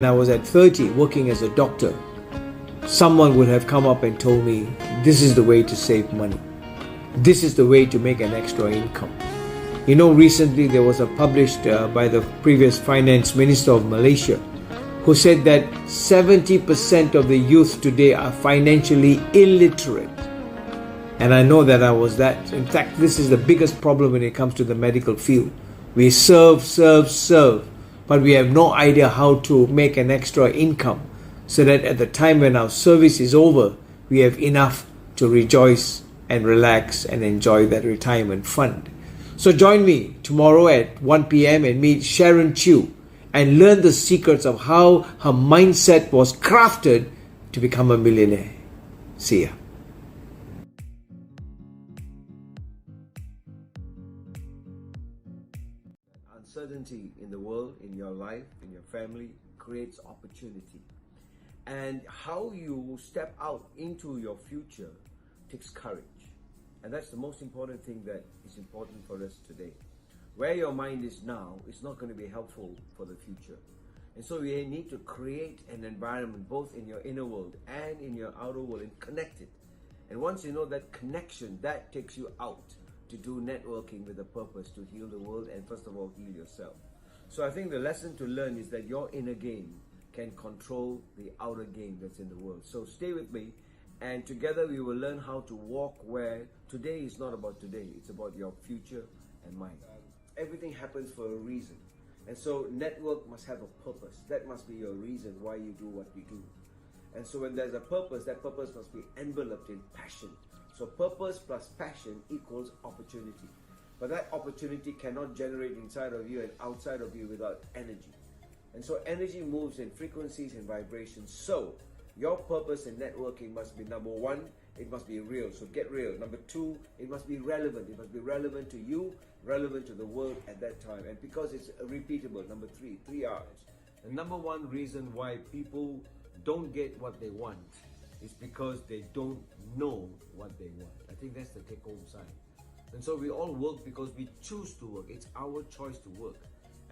When I was at 30 working as a doctor, someone would have come up and told me, this is the way to save money. This is the way to make an extra income. You know, recently there was a published by the previous finance minister of Malaysia, who said that 70% of the youth today are financially illiterate. And I know that I was that. In fact, this is the biggest problem when it comes to the medical field. We serve, but we have no idea how to make an extra income so that at the time when our service is over, we have enough to rejoice and relax and enjoy that retirement fund. So join me tomorrow at 1 p.m. and meet Sharon and learn the secrets of how her mindset was crafted to become a millionaire. See ya. Uncertainty in the world, in your life, in your family, creates opportunity. And how you step out into your future takes courage. And that's the most important thing that is important for us today. Where your mind is now is not going to be helpful for the future. And so we need to create an environment both in your inner world and in your outer world and connect it. And once you know that connection, that takes you out to do networking with a purpose to heal the world and first of all heal yourself. So I think the lesson to learn is that your inner game can control the outer game that's in the world. So stay with me and together we will learn how to walk where today is not about today, it's about your future and mind. Everything happens for a reason. And so network must have a purpose. That must be your reason why you do what you do. And so when there's a purpose, that purpose must be enveloped in passion. So purpose plus passion equals opportunity. But that opportunity cannot generate inside of you and outside of you without energy. And so energy moves in frequencies and vibrations. So your purpose in networking must be, number one, it must be real. So get real. Number two, it must be relevant. It must be relevant to you, relevant to the world at that time. And because it's repeatable, number three, 3 R's. The number one reason why people don't get what they want is because they don't know what they want. I think that's the take-home sign. And so we all work because we choose to work. It's our choice to work.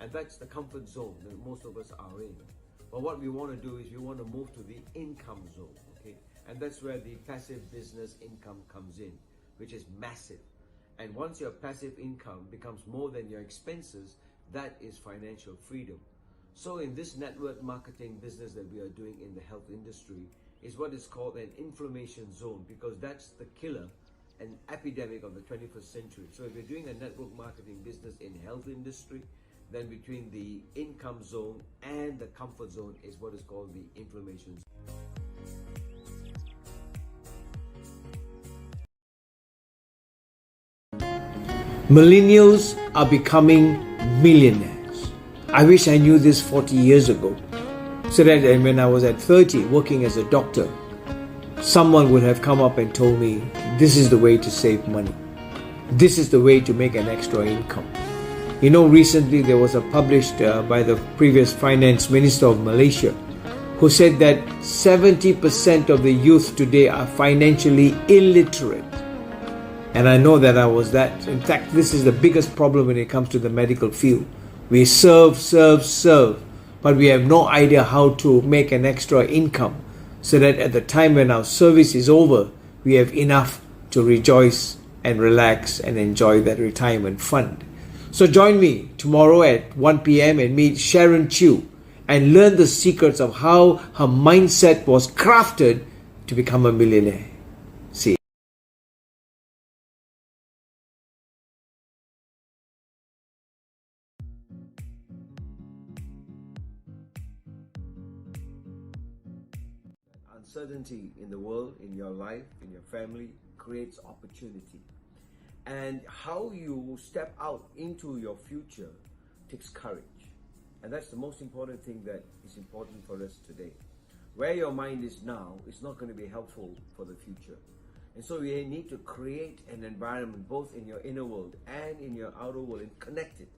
And that's the comfort zone that most of us are in. But what we want to do is we want to move to the income zone, okay? And that's where the passive business income comes in, which is massive. And once your passive income becomes more than your expenses, that is financial freedom. So in this network marketing business that we are doing in the health industry is what is called an inflammation zone, because that's the killer, an epidemic of the 21st century. So if you're doing a network marketing business in health industry, then between the income zone and the comfort zone is what is called the inflammation zone. Millennials are becoming millionaires. I wish I knew this 40 years ago. So that when I was at 30 working as a doctor, someone would have come up and told me, this is the way to save money. This is the way to make an extra income. You know, recently there was a published by the previous finance minister of Malaysia, who said that 70% of the youth today are financially illiterate. And I know that I was that. In fact, this is the biggest problem when it comes to the medical field. We serve, but we have no idea how to make an extra income so that at the time when our service is over, we have enough to rejoice and relax and enjoy that retirement fund. So join me tomorrow at 1 p.m. and meet Sharon and learn the secrets of how her mindset was crafted to become a millionaire. See ya. Uncertainty in the world, in your life, in your family, creates opportunity. And how you step out into your future takes courage. And that's the most important thing that is important for us today. Where your mind is now is not going to be helpful for the future. And so we need to create an environment both in your inner world and in your outer world and connect it.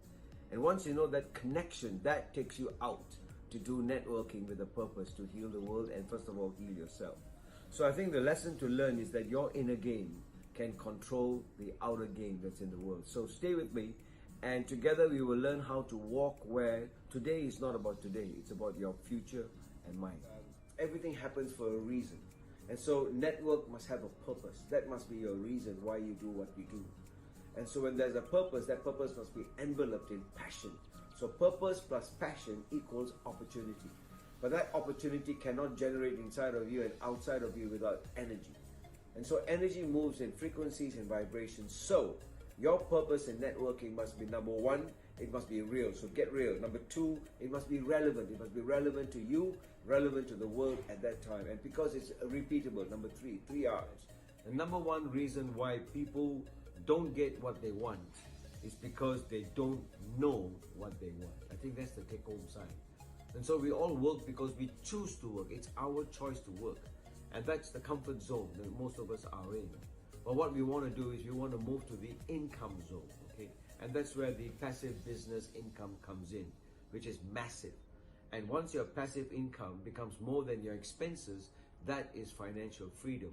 And once you know that connection, that takes you out to do networking with a purpose to heal the world and first of all heal yourself. So I think the lesson to learn is that your inner game can control the outer game that's in the world. So stay with me and together we will learn how to walk where today is not about today, it's about your future and mine. Everything happens for a reason. And so network must have a purpose. That must be your reason why you do what you do. And so when there's a purpose, that purpose must be enveloped in passion. So purpose plus passion equals opportunity. But that opportunity cannot generate inside of you and outside of you without energy. And so energy moves in frequencies and vibrations. So your purpose in networking must be, number one, it must be real. So get real. Number two, it must be relevant. It must be relevant to you, relevant to the world at that time. And because it's repeatable. Number three, 3 R's. The number one reason why people don't get what they want is because they don't know what they want. I think that's the take-home sign. And so we all work because we choose to work. It's our choice to work. And that's the comfort zone that most of us are in. But what we want to do is we want to move to the income zone, okay? And that's where the passive business income comes in, which is massive. And once your passive income becomes more than your expenses, that is financial freedom.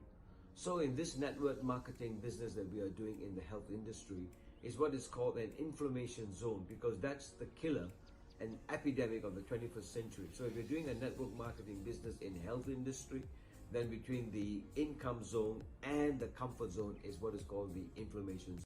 So in this network marketing business that we are doing in the health industry is what is called an inflammation zone, because that's the killer and epidemic of the 21st century. So if you're doing a network marketing business in health industry, then between the income zone and the comfort zone is what is called the inflammation zone.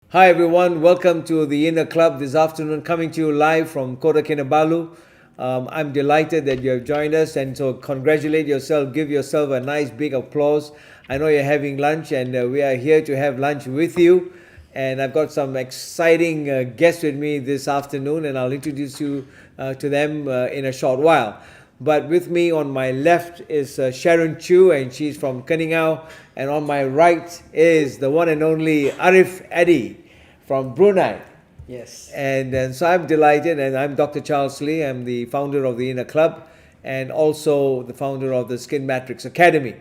Hi everyone, welcome to the ENER Club this afternoon, coming to you live from Kota Kinabalu. I'm delighted that you have joined us, and so congratulate yourself, give yourself a nice big applause. I know you're having lunch, and we are here to have lunch with you. And I've got some exciting guests with me this afternoon, and I'll introduce you to them in a short while. But with me on my left is Sharon Chu, and she's from Keningau. And on my right is the one and only Eddy from Brunei. Yes. And so I'm delighted, and I'm Dr. Charles Lee. I'm the founder of the ENER Club and also the founder of the Skin Matrix Academy.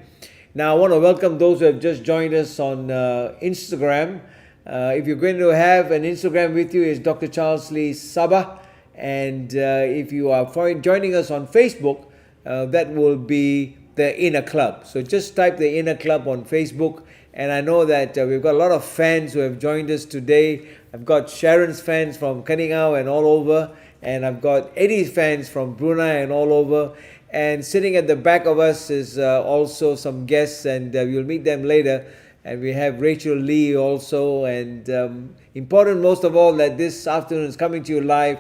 Now I want to welcome those who have just joined us on Instagram. If you're going to have an Instagram with you, it's Dr. Charles Lee Sabah. And if you are joining us on Facebook, that will be the ENER Club. So just type the ENER Club on Facebook. And I know that we've got a lot of fans who have joined us today. I've got Sharon's fans from Keningau and all over. And I've got Eddy's fans from Brunei and all over. And sitting at the back of us is also some guests, and you'll meet them later. And we have Rachel Lee also. And important most of all that this afternoon is coming to you live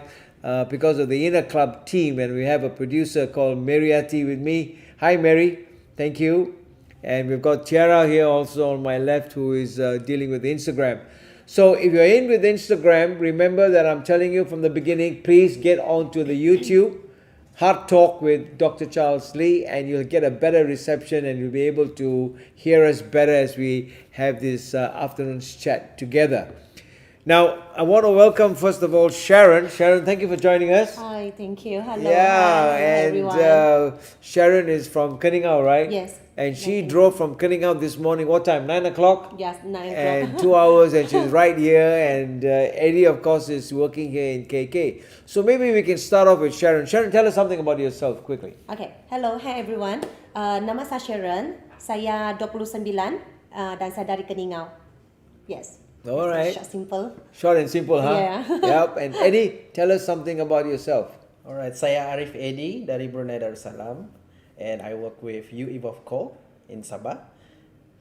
because of the ENER Club team. And we have a producer called Mariati with me. Hi Mary, thank you. And we've got Tiara here also on my left, who is dealing with Instagram. So if you're in with Instagram, remember that I'm telling you from the beginning, please get onto the YouTube Hard Talk with Dr. Charles Lee, and you'll get a better reception, and you'll be able to hear us better as we have this afternoon's chat together. Now, I want to welcome, first of all, Sharon. Sharon, thank you for joining us. Hi, thank you. Hello. Yeah, Hi, and everyone. Sharon is from Keningau, right? Yes. And she drove from Keningau this morning. What time? 9 o'clock? Yes, 9 o'clock. And 2 hours, and she's right here. And Eddy, of course, is working here in KK. So maybe we can start off with Sharon. Sharon, tell us something about yourself quickly. Okay. Hello, hi everyone. Nama saya Sharon. Saya 29 dan saya dari Keningau. Yes. All right. Short, simple. Short and simple, huh? Yeah. Yep. And Eddy, tell us something about yourself. Alright, saya Arif Eddy dari Brunei Darussalam, and I work with You Evolve Co in Sabah.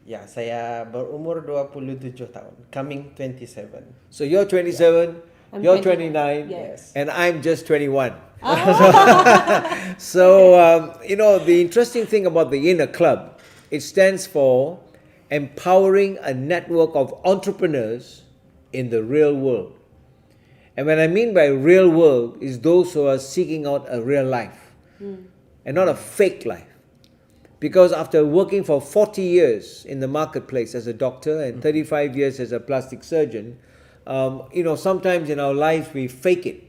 Ya, saya berumur 27 tahun, coming 27. So you're 27, you're 29, Yes. and I'm just 21. Oh. So, you know, the interesting thing about the ENER Club, it stands for Empowering a Network of Entrepreneurs in the Real World. And what I mean by real world is those who are seeking out a real life and not a fake life. Because after working for 40 years in the marketplace as a doctor and 35 years as a plastic surgeon, you know, sometimes in our lives we fake it.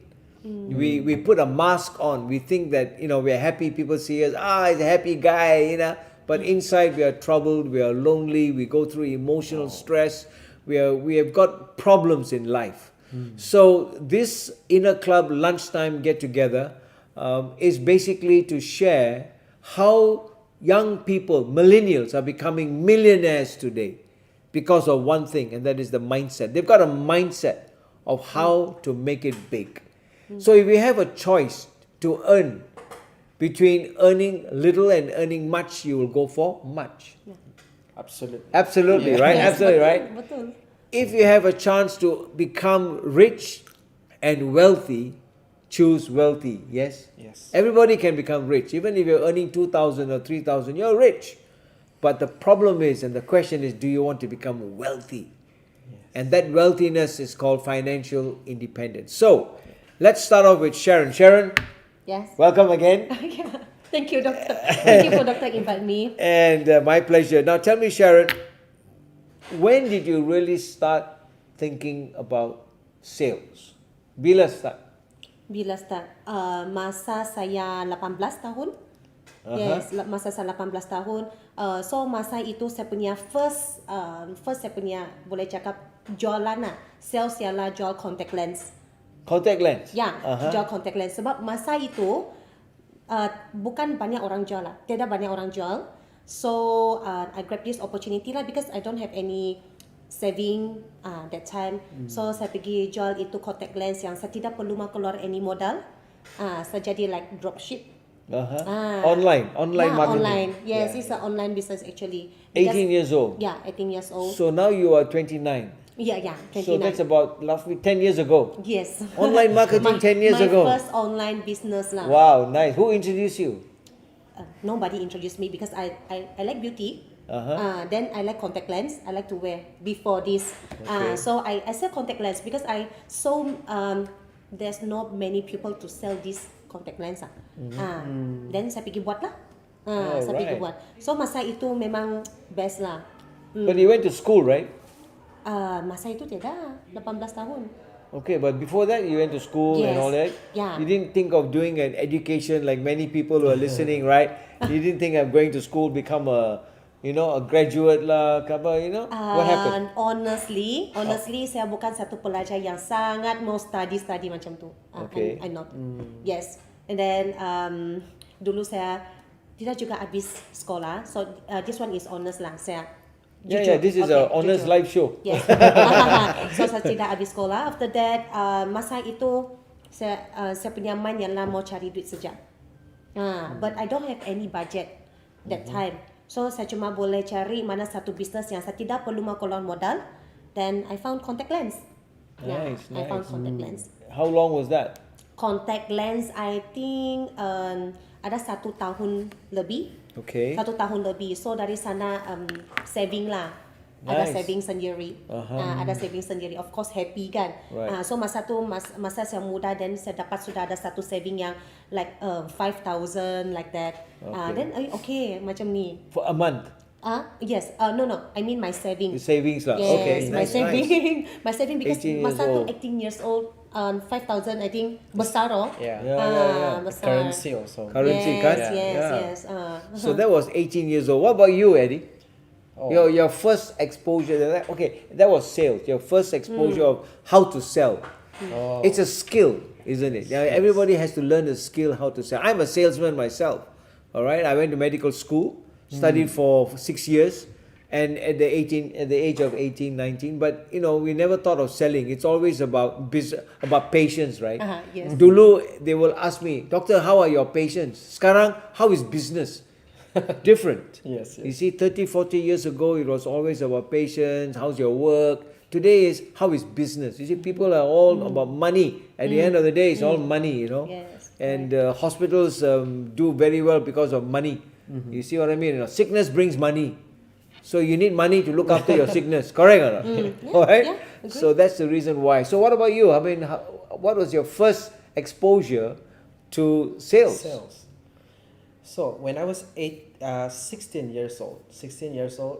We put a mask on. We think that, you know, we're happy. People see us, he's a happy guy, you know. But inside we are troubled, we are lonely, we go through emotional stress, we have got problems in life. So this ENER Club lunchtime get together is basically to share how young people, millennials, are becoming millionaires today because of one thing, and that is the mindset. They've got a mindset of how to make it big. So if you have a choice to earn between earning little and earning much, you will go for much. Absolutely. Absolutely, right? Yes, Absolutely, betul, right? Betul. If you have a chance to become rich and wealthy, choose wealthy, yes? Yes. Everybody can become rich. Even if you're earning 2,000 or 3,000, you're rich. But the problem is, and the question is, do you want to become wealthy? And that wealthiness is called financial independence. So, let's start off with Sharon. Sharon, Yes. welcome again. Yeah. Thank you, doctor. Thank you for doctor invite me. And my pleasure. Now tell me, Sharon, when did you really start thinking about sales? Bila start? Bila start? Masa saya 18 tahun. Yes, masa saya 18 tahun. So masa itu saya punya first saya punya boleh cakap jualan lah. Sales ialah jual contact lens. Contact lens? Ya, jual contact lens. Sebab masa itu bukan banyak orang jual lah. Tidak banyak orang jual. So I grab this opportunity lah because I don't have any saving that time. So saya pergi jual itu contact lens yang saya tidak perlu keluar any modal. Saya jadi like dropship. Online marketing. Online. Yes, it's an online business actually. 18 years old. Yeah, 18 years old. So now you are 29. Yeah, 29. So that's about roughly 10 years ago. Yes. Online marketing 10 years ago. My first online business lah. Wow, nice. Who introduced you? Nobody introduced me because I like beauty. Then I like contact lens. I like to wear before this. So I sell contact lens because I saw there's not many people to sell this contact lens. Then saya pergi buat lah. Saya pergi buat. So masa itu memang best lah. But you went to school, right? Masa itu tidak 18 tahun. Okay, but before that you went to school and Yes. all that. Yeah. You didn't think of doing an education like many people who are listening, right? You didn't think of going to school, become a graduate lah, what happened? Honestly, saya bukan satu pelajar yang sangat mau study macam tu. Okay. I'm not. Yes. And then dulu saya tidak juga habis sekolah. So this one is honest lah. Saya Yeah, this is a honest live show. Yes. So saya tidak habis sekolah. After that, masa itu saya punya mind ialah mau cari duit saja. But I don't have any budget that time. So saya cuma boleh cari mana satu bisnes yang saya tidak perlu keluar modal. Then I found contact lens. Nice. I found contact lens. How long was that? Contact lens, I think ada 1 tahun lebih. Okay. 1 tahun lebih. So dari sana saving lah. Ada Nice. saving sendiri. Ada saving sendiri. Of course happy kan. Right. So masa tu masa saya muda dan saya dapat sudah ada satu saving yang like 5,000 like that. Then okay macam ni. For a month? Yes. No. I mean my saving. The savings lah. Yes, Okay. my Nice. saving. My saving because 18 years masa tu old. 18 years old. 5,000 I think besar oh. Yeah. Besar. Currency also. Currency Yes, kan? yes, Yeah. yes. So that was 18 years old. What about you, Eddy? Oh. Your first exposure. That was sales. Your first exposure of how to sell. Oh. It's a skill, isn't it? Now, everybody has to learn a skill how to sell. I'm a salesman myself. All right, I went to medical school, studied for 6 years, and at the age of 18, 19. But we never thought of selling. It's always about patience, right? Yes. Dulu they will ask me, doctor, how are your patients? Sekarang, how is business? Different. Yes. You see, 30, 40 years ago, it was always about patience, how's your work. Today is, how is business? You see, people are all about money. At the end of the day, it's all money, Yes, And hospitals do very well because of money. You see what I mean? Sickness brings money. So you need money to look after your sickness. Correct or not? All right? agree. So that's the reason why. So what about you? I mean, what was your first exposure to sales? So when I was 16 years old,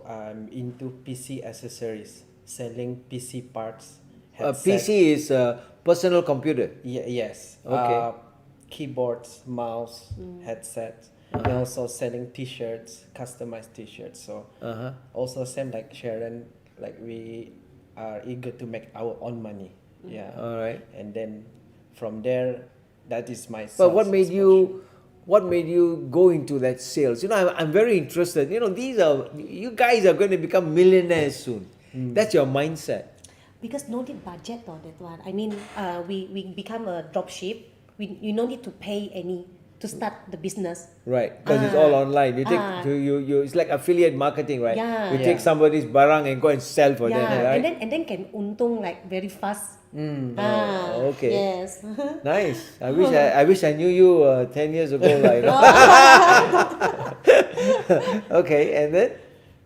I'm into PC accessories, selling PC parts. PC is a personal computer. Yes. Okay. Keyboards, mouse, headsets, and also selling T-shirts, customized T-shirts. So also same like Sharon, like we are eager to make our own money. Yeah. All right. And then from there, that is my. But what sales made exposure. you go into that sales? I'm very interested. You guys are going to become millionaires soon. That's your mindset. Because no need budget or that one. I mean, we become a dropship. You no need to pay any to start the business. Right, because it's all online. You take it's like affiliate marketing, right? Yeah. You take somebody's barang and go and sell for them, right? and then can untung like very fast. Okay. Yes. Nice. I wish I knew you 10 years ago, like, you know. Okay, and then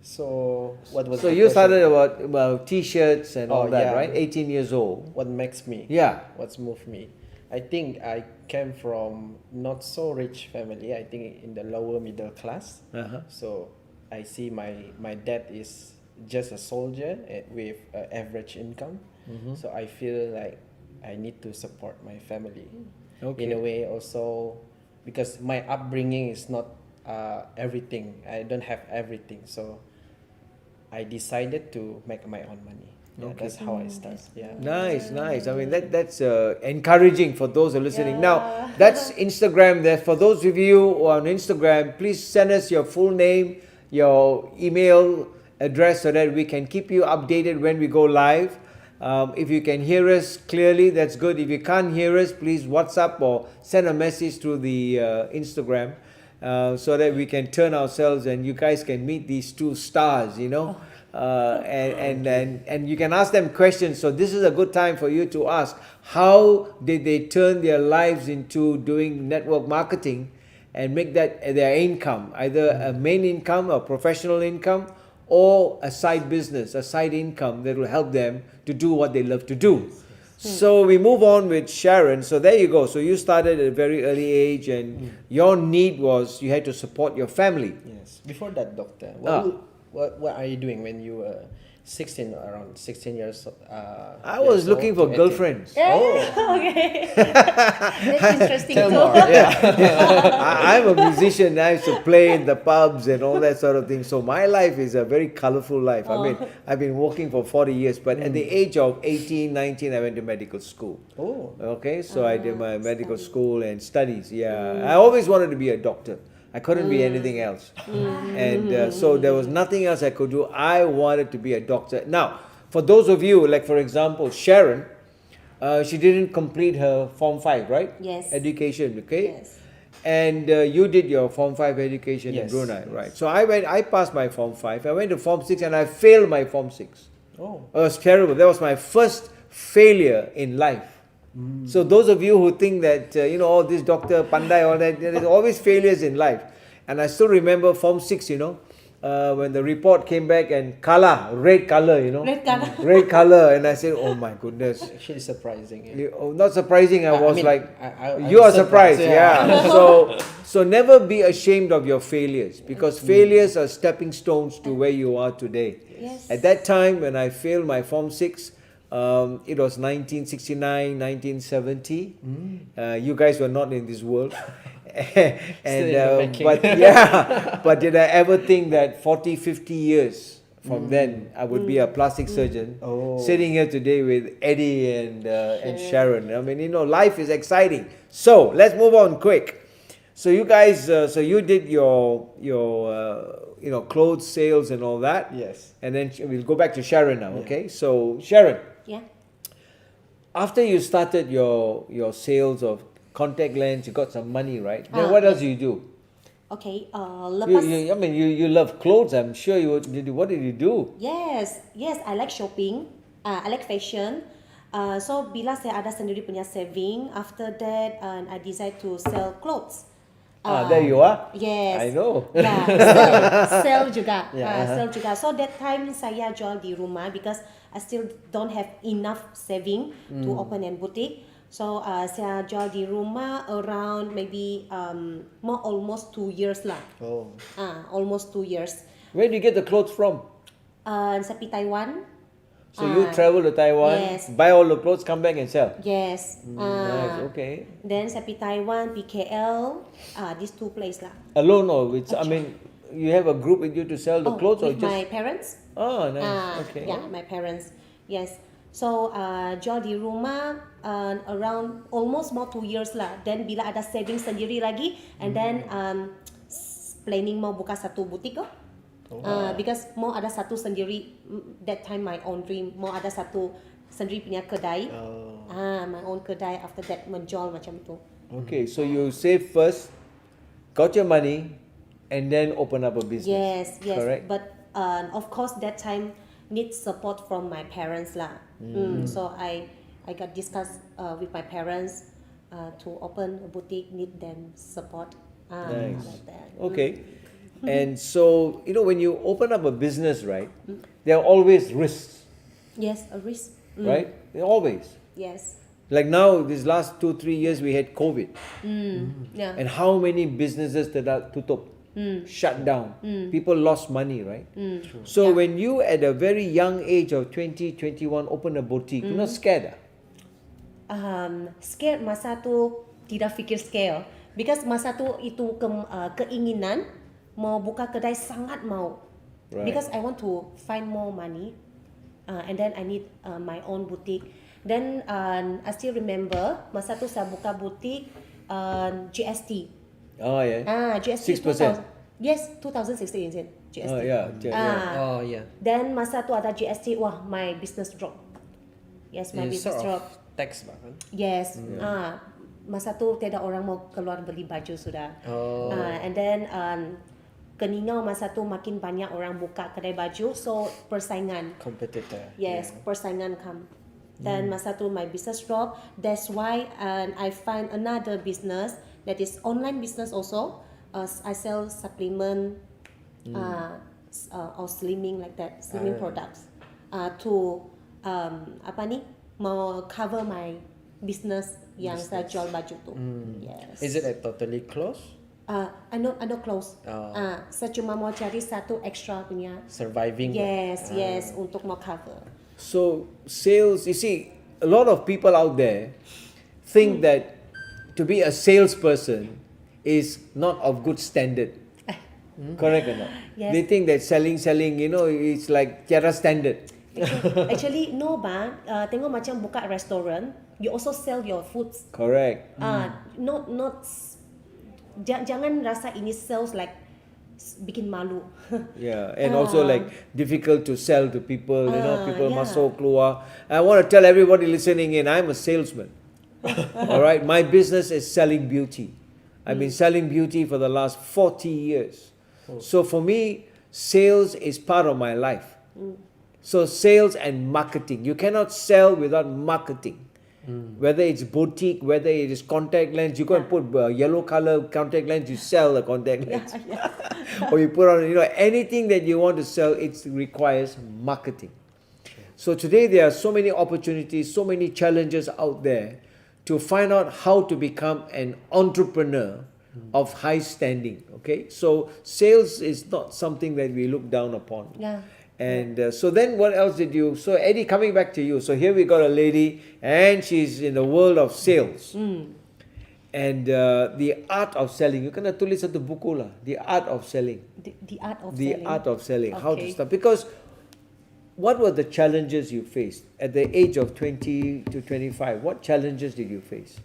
So what was so the you question? started about t-shirts and all Oh, that, yeah. right? 18 years old. What makes me? Yeah. What's moved me? I think I came from not so rich family. I think in the lower middle class. Uh-huh. So I see my dad is just a soldier with average income. So I feel like I need to support my family. Okay. In a way also because my upbringing is not everything. I don't have everything. So I decided to make my own money. Yeah, Okay. that's how I start. Yeah. Nice. I mean that's encouraging for those who are listening. Now that's Instagram. There for those of you who are on Instagram, please send us your full name, your email address, so that we can keep you updated when we go live. If you can hear us clearly, that's good. If you can't hear us, please WhatsApp or send a message through the Instagram, so that we can turn ourselves and you guys can meet these two stars, you know. And you can ask them questions. So this is a good time for you to ask, how did they turn their lives into doing network marketing and make that their income, either a main income or professional income, or a side business, a side income that will help them to do what they love to do. So we move on with Sharon. So there you go. So you started at a very early age, and your need was you had to support your family. Yes. Before that, doctor, Ah. what are you doing when you were 16, around 16 years? I was looking for girlfriends. Okay. That's interesting Tell too. more. Yeah. I'm a musician. I used to play in the pubs and all that sort of thing. So my life is a very colorful life. I mean, I've been working for 40 years, but at the age of 18, 19, I went to medical school. Oh. Okay, so I did my medical school and studies. Yeah, I always wanted to be a doctor. I couldn't be anything else. And so there was nothing else I could do. I wanted to be a doctor. Now, for those of you, like for example, Sharon, she didn't complete her Form 5, right? Yes. Education, okay? Yes. And you did your Form 5 education in Yes, Brunei, yes. right? So I passed my Form 5. I went to Form 6 and I failed my Form 6. Oh. It was terrible. That was my first failure in life. So those of you who think that, oh, this doctor, pandai, all that, there's always failures in life. And I still remember Form 6, when the report came back and red color, Red color. red color. And I said, oh my goodness. Actually surprising. Yeah. Not surprising, I was mean, like, I'm you are surprised, yeah. yeah. So never be ashamed of your failures, because failures are stepping stones to where you are today. Yes. At that time, when I failed my Form 6, it was 1969, 1970. You guys were not in this world. But did I ever think that 40, 50 years from then I would be a plastic surgeon sitting here today with Eddy and Sharon? I mean, life is exciting. So let's move on quick. So you guys, so you did your clothes sales and all that. Yes. And then we'll go back to Sharon now. Okay. So Sharon, Yeah. after you started your sales of contact lens, you got some money, right? Then what else do you do? Okay. You love clothes. I'm sure you would. What did you do? Yes, I like shopping. I like fashion. So bila saya ada sendiri punya saving, after that, I decide to sell clothes. There you are. Yes. I know. Yeah, sell juga. Sell juga. So that time saya jual di rumah because I still don't have enough saving to open a boutique. So saya jual di rumah around maybe almost 2 years lah. Oh. Almost 2 years. Where do you get the clothes from? Sa Taiwan. So you travel to Taiwan, Yes. buy all the clothes, come back and sell. Yes. Nice. Okay. Then sa Taiwan, PKL, these two places lah. Alone or with? I mean, you have a group with you to sell the clothes, or with just? my parents. Oh, nice. Okay. Yeah, my parents. Yes. So jual di rumah around almost more 2 years lah. Then bila ada saving sendiri lagi, and then planning mau buka satu butik. Because mau ada satu sendiri, that time my own dream, mau ada satu sendiri punya kedai. My own kedai, after that menjual macam tu. Okay, so you save first, got your money, and then open up a business. Yes. Correct? But of course that time need support from my parents lah. So I got discussed with my parents to open a boutique, need them support. Nice. Like that. Okay. And so, when you open up a business, right, there are always risks, Yes, a risk. right? There are always. Yes. Like now, these last 2-3 years, we had COVID. Yeah. And how many businesses tutup, shut down? People lost money, right? So when you, at a very young age of 20, 21, open a boutique, you're not scared? Scared masa tu tidak fikir scale, because masa tu itu keinginan mau buka kedai sangat mau. Right. Because I want to find more money, and then I need my own boutique. Then I still remember masa tu saya buka boutique GST. Oh, yeah. GST 6%. Yes, 2016 is it? GST. Oh, yeah. Then masa tu ada GST, wah, my business drop. Yes, my business drop. Tax bahkan. Yes. Masa tu tiada orang mau keluar beli baju sudah. And then keningau masa tu makin banyak orang buka kedai baju, so persaingan. Competitor. Yes, persaingan come. Then masa tu my business drop. That's why I find another business that is online business also. I sell supplement or slimming like that, slimming products to mau cover my business yang saya jual baju tu. Yes. Is it totally closed? I not close. Saya cuma mau cari satu extra punya. Surviving. Yes, untuk mau cover. So sales, you see, a lot of people out there think that to be a salesperson is not of good standard. Correct or not? Yes. They think that selling, it's like tiada standard. Actually, no ba. Tengok macam buka restoran, you also sell your foods. Correct. Jangan rasa ini sales like bikin malu. Yeah, and also like difficult to sell to people, people masuk keluar. I want to tell everybody listening in, I'm a salesman. All right, my business is selling beauty. I've been selling beauty for the last 40 years. So for me, sales is part of my life. So sales and marketing. You cannot sell without marketing. Whether it's boutique, whether it is contact lens, you go and put yellow color contact lens, you sell the contact lens. Or you put on, anything that you want to sell, it requires marketing. So today there are so many opportunities, so many challenges out there to find out how to become an entrepreneur of high standing. Okay, so sales is not something that we look down upon. Yeah. And so then what else did you... So Eddy, coming back to you. So here we got a lady and she's in the world of sales. And the art of selling. You kena tulis satu buku lah. The art of selling. The art of The selling. art of selling. How to Okay. start. Because what were the challenges you faced at the age of 20 to 25? What challenges did you face?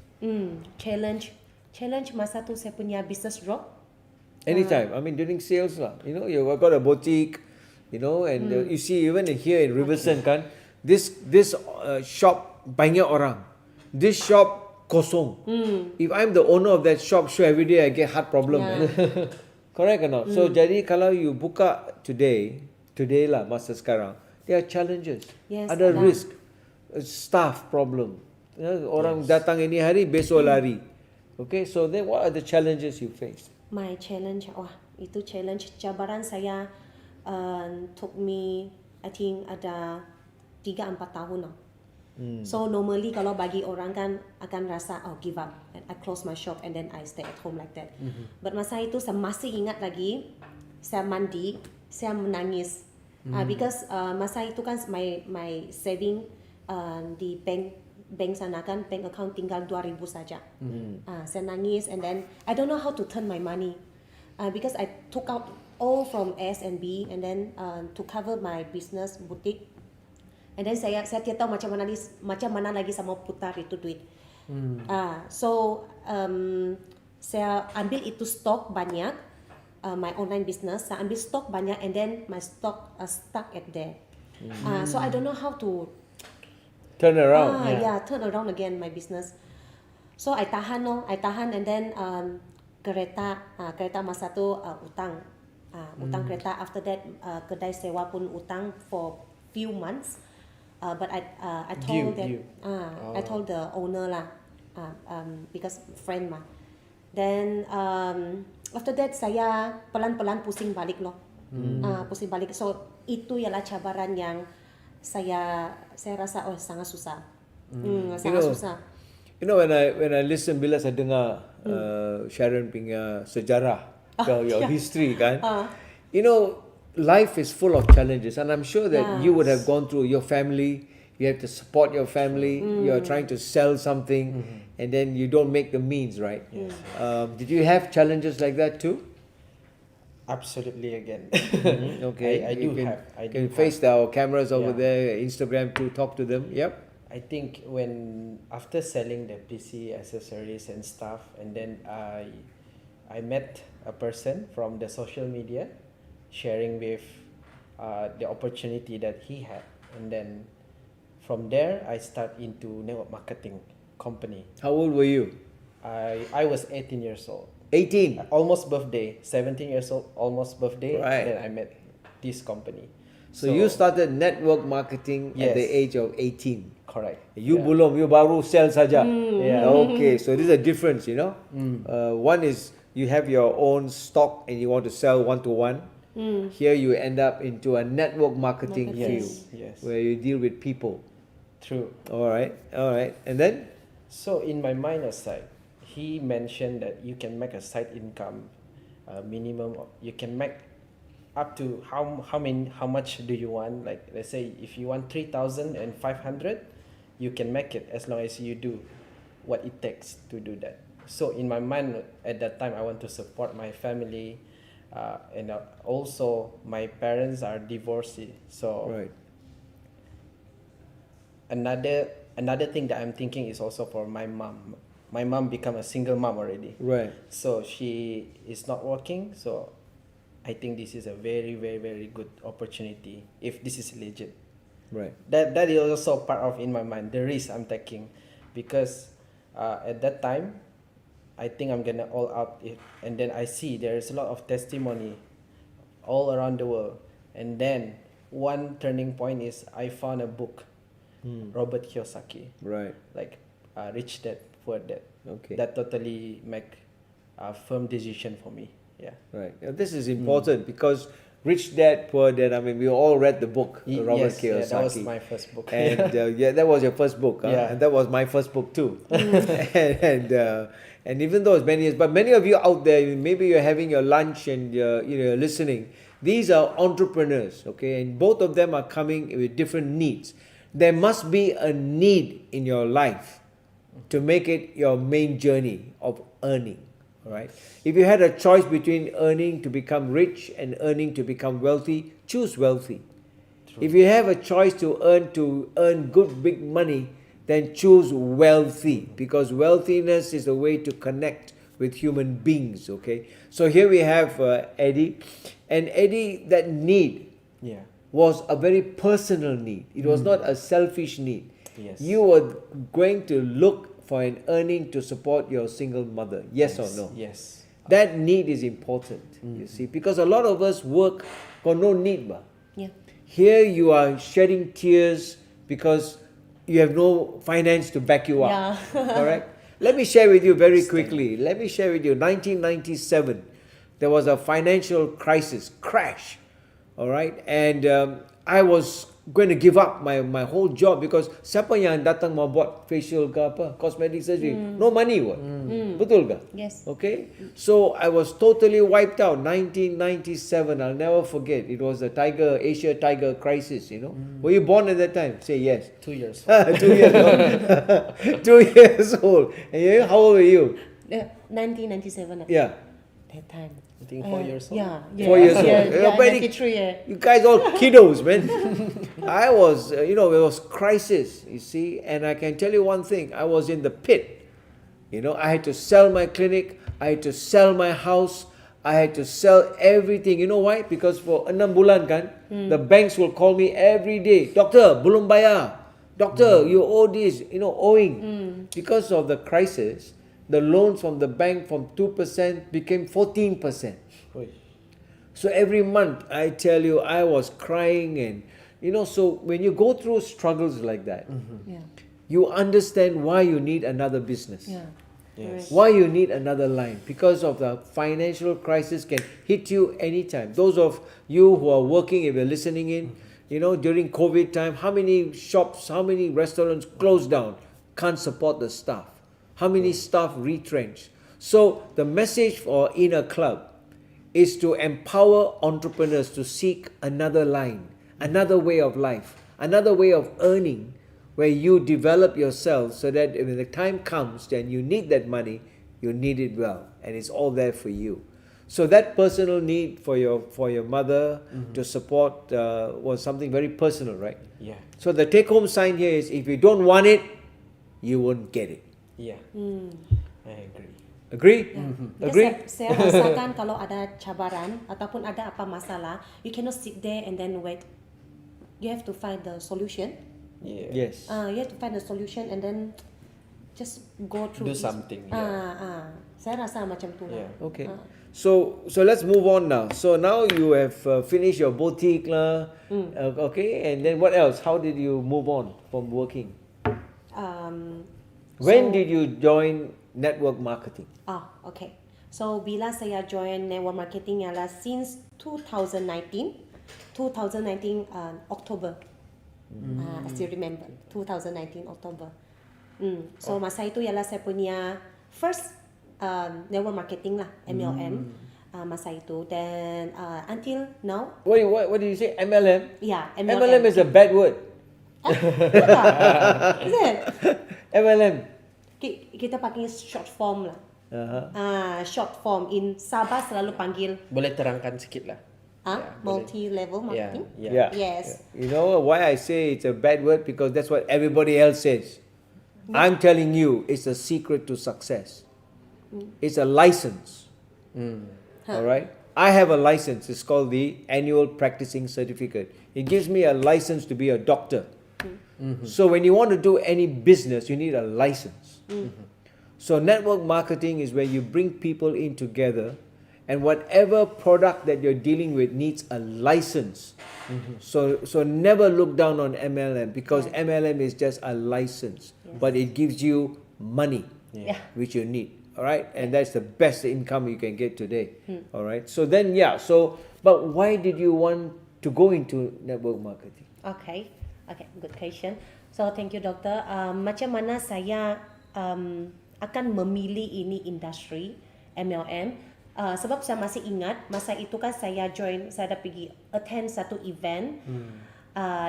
Challenge masa tu saya punya business drop. Anytime. I mean during sales lah. You've got a boutique. And you see even here in Riverson kan, this shop banyak orang, this shop kosong. If I'm the owner of that shop, sure every day I get heart problem. Correct or not? So jadi kalau you buka today lah masa sekarang, there are challenges. Yes, Ada ada. risk, staff problem. Orang datang ini hari, besok lari. Okay, so then what are the challenges you face? My challenge, itu challenge cabaran saya took me, I think ada 3-4 tahun lah. So normally kalau bagi orang kan akan rasa give up, and I close my shop and then I stay at home like that. But masa itu saya masih ingat lagi, saya mandi, saya menangis. Because masa itu kan my saving di bank sana kan, bank account tinggal 2,000 saja. Saya nangis, and then I don't know how to turn my money. Because I took out all from S and B, and then to cover my business boutique, and then saya tidak tahu macam mana lagi saya mau putar itu duit. So saya ambil itu stok banyak, my online business. Saya ambil stok banyak and then my stock stuck at there. So I don't know how to Turn around. turn around again my business. So I tahan and then kereta masa tu utang. Utang kereta. After that kedai sewa pun utang for few months. But I told I told the owner lah, because friend mah. Then after that saya pelan-pelan pusing balik loh. Pusing balik. So itu ialah cabaran yang saya rasa sangat susah. Sangat susah. You know, when I listen, bila saya dengar Sharon punya sejarah, your history kan, you know, life is full of challenges, and I'm sure that you would have gone through your family. You have to support your family. You're trying to sell something, and then you don't make the means, right? Yes. Did you have challenges like that too? Absolutely again. Okay, I do have. Can face our cameras over there, Instagram to talk to them. Yep. I think when after selling the PC accessories and stuff, and then I met a person from the social media, sharing with the opportunity that he had, and then from there I start into network marketing company. How old were you? I was 18 years old. 18. Almost birthday. 17 years old, almost birthday. Right. Then I met this company. So you started network marketing at the Yes. age of 18. Correct. You belum, you baru sell saja. Yeah. Okay, so there's a difference, you know. One is you have your own stock and you want to sell one-to-one. Here you end up into a network marketing field Yes. where you deal with people. True. All right. And then? So in my mind aside, he mentioned that you can make a side income minimum. You can make up to how much do you want? Like let's say if you want 3,500, you can make it as long as you do what it takes to do that. So in my mind at that time, I want to support my family, and also my parents are divorcee. So Right. another thing that I'm thinking is also for my mom. My mom become a single mom already. Right. So she is not working. So I think this is a very, very, very good opportunity if this is legit. Right. That is also part of in my mind the risk I'm taking, because at that time I think I'm gonna all out it, and then I see there is a lot of testimony all around the world, and then one turning point is I found a book, Robert Kiyosaki, Right. like Rich Dad Poor Dad. Okay. That totally make a firm decision for me. Yeah. Right. Now, this is important because Rich Dad Poor Dad. I mean, we all read the book, Robert Yes, Kiyosaki. that was my first book. And that was your first book. Huh? Yeah. And that was my first book too. and even though it's many years, but many of you out there, maybe you're having your lunch and you're listening. These are entrepreneurs, okay, and both of them are coming with different needs. There must be a need in your life to make it your main journey of earning. All right. If you had a choice between earning to become rich and earning to become wealthy, choose wealthy. True. If you have a choice to earn good big money, then choose wealthy, because wealthiness is a way to connect with human beings. Okay. So here we have Eddy, and Eddy, that need was a very personal need. It was not a selfish need. Yes. You were going to look for an earning to support your single mother. Yes or no? Yes. That need is important, you see, because a lot of us work for no need. Yeah. Here you are shedding tears because you have no finance to back you up. Yeah. Correct? Let me share with you very quickly. 1997, there was a financial crisis, crash. All right? And I was going to give up my whole job because siapa yang datang mau buat facial ke apa, cosmetic surgery, no money what. Betul ke? Yes. Okay. So I was totally wiped out. 1997, I'll never forget. It was the Asia tiger crisis, you know. Were you born at that time? Say yes. 2 years. 2 years old. 2 years old. And how old were you? 1997. Yeah. That time. I think 4 years old. Yeah. 4 years old. Yeah, You're very- 93. Yeah. You guys all kiddos, man. I was, it was crisis, you see. And I can tell you one thing. I was in the pit. I had to sell my clinic. I had to sell my house. I had to sell everything. You know why? Because for 6 bulan kan, the banks will call me every day. Doctor, belum bayar. Doctor, you owe this, owing. Because of the crisis, the loans from the bank from 2% became 14%. So every month, I tell you, I was crying and, so when you go through struggles like that, you understand why you need another business. Yes. Why you need another line? Because of the financial crisis can hit you anytime. Those of you who are working, if you're listening in, during COVID time, how many shops, how many restaurants closed down, can't support the staff? How many staff retrenched? So the message for ENER Club is to empower entrepreneurs to seek another line, another way of life, another way of earning, where you develop yourself so that when the time comes and you need that money, you need it well, and it's all there for you. So that personal need for your mother to support was something very personal, right? Yeah. So the take-home sign here is, if you don't want it, you won't get it. Yeah. I agree. Agree? Because Agree? saya rasakan kalau ada cabaran ataupun ada apa masalah, you cannot sit there and then wait. You have to find the solution. Yeah. Yes. You have to find the solution and then just go through. Do something. Yeah. Saya rasa macam tu lah. Yeah. Okay. So let's move on now. So now you have finished your boutique lah. Okay. And then what else? How did you move on from working? When did you join network marketing? Okay. So bila saya join network marketing ialah since 2019 October. I still remember 2019 October. So masa itu ialah saya punya first network marketing lah, MLM. Masa itu, then until now. What did you say? MLM? Yeah, MLM is a bad word. Is it? MLM. Kita pakai short form lah. Short form. In Sabah selalu panggil. Boleh terangkan sikit lah. Multi-level marketing. Yeah. Yes. You know why I say it's a bad word? Because that's what everybody else says. I'm telling you, it's a secret to success. It's a license. All right? I have a license. It's called the Annual Practicing Certificate. It gives me a license to be a doctor. So when you want to do any business, you need a license. So network marketing is where you bring people in together, and whatever product that you're dealing with needs a license. So never look down on MLM, because MLM is just a license, but it gives you money, which you need. All right, and that's the best income you can get today. All right, so then but why did you want to go into network marketing? Okay, good question. So thank you, Doctor. Macam mana saya akan memilih ini industri MLM? Sebab saya masih ingat masa itu kan saya ada pergi attend satu event,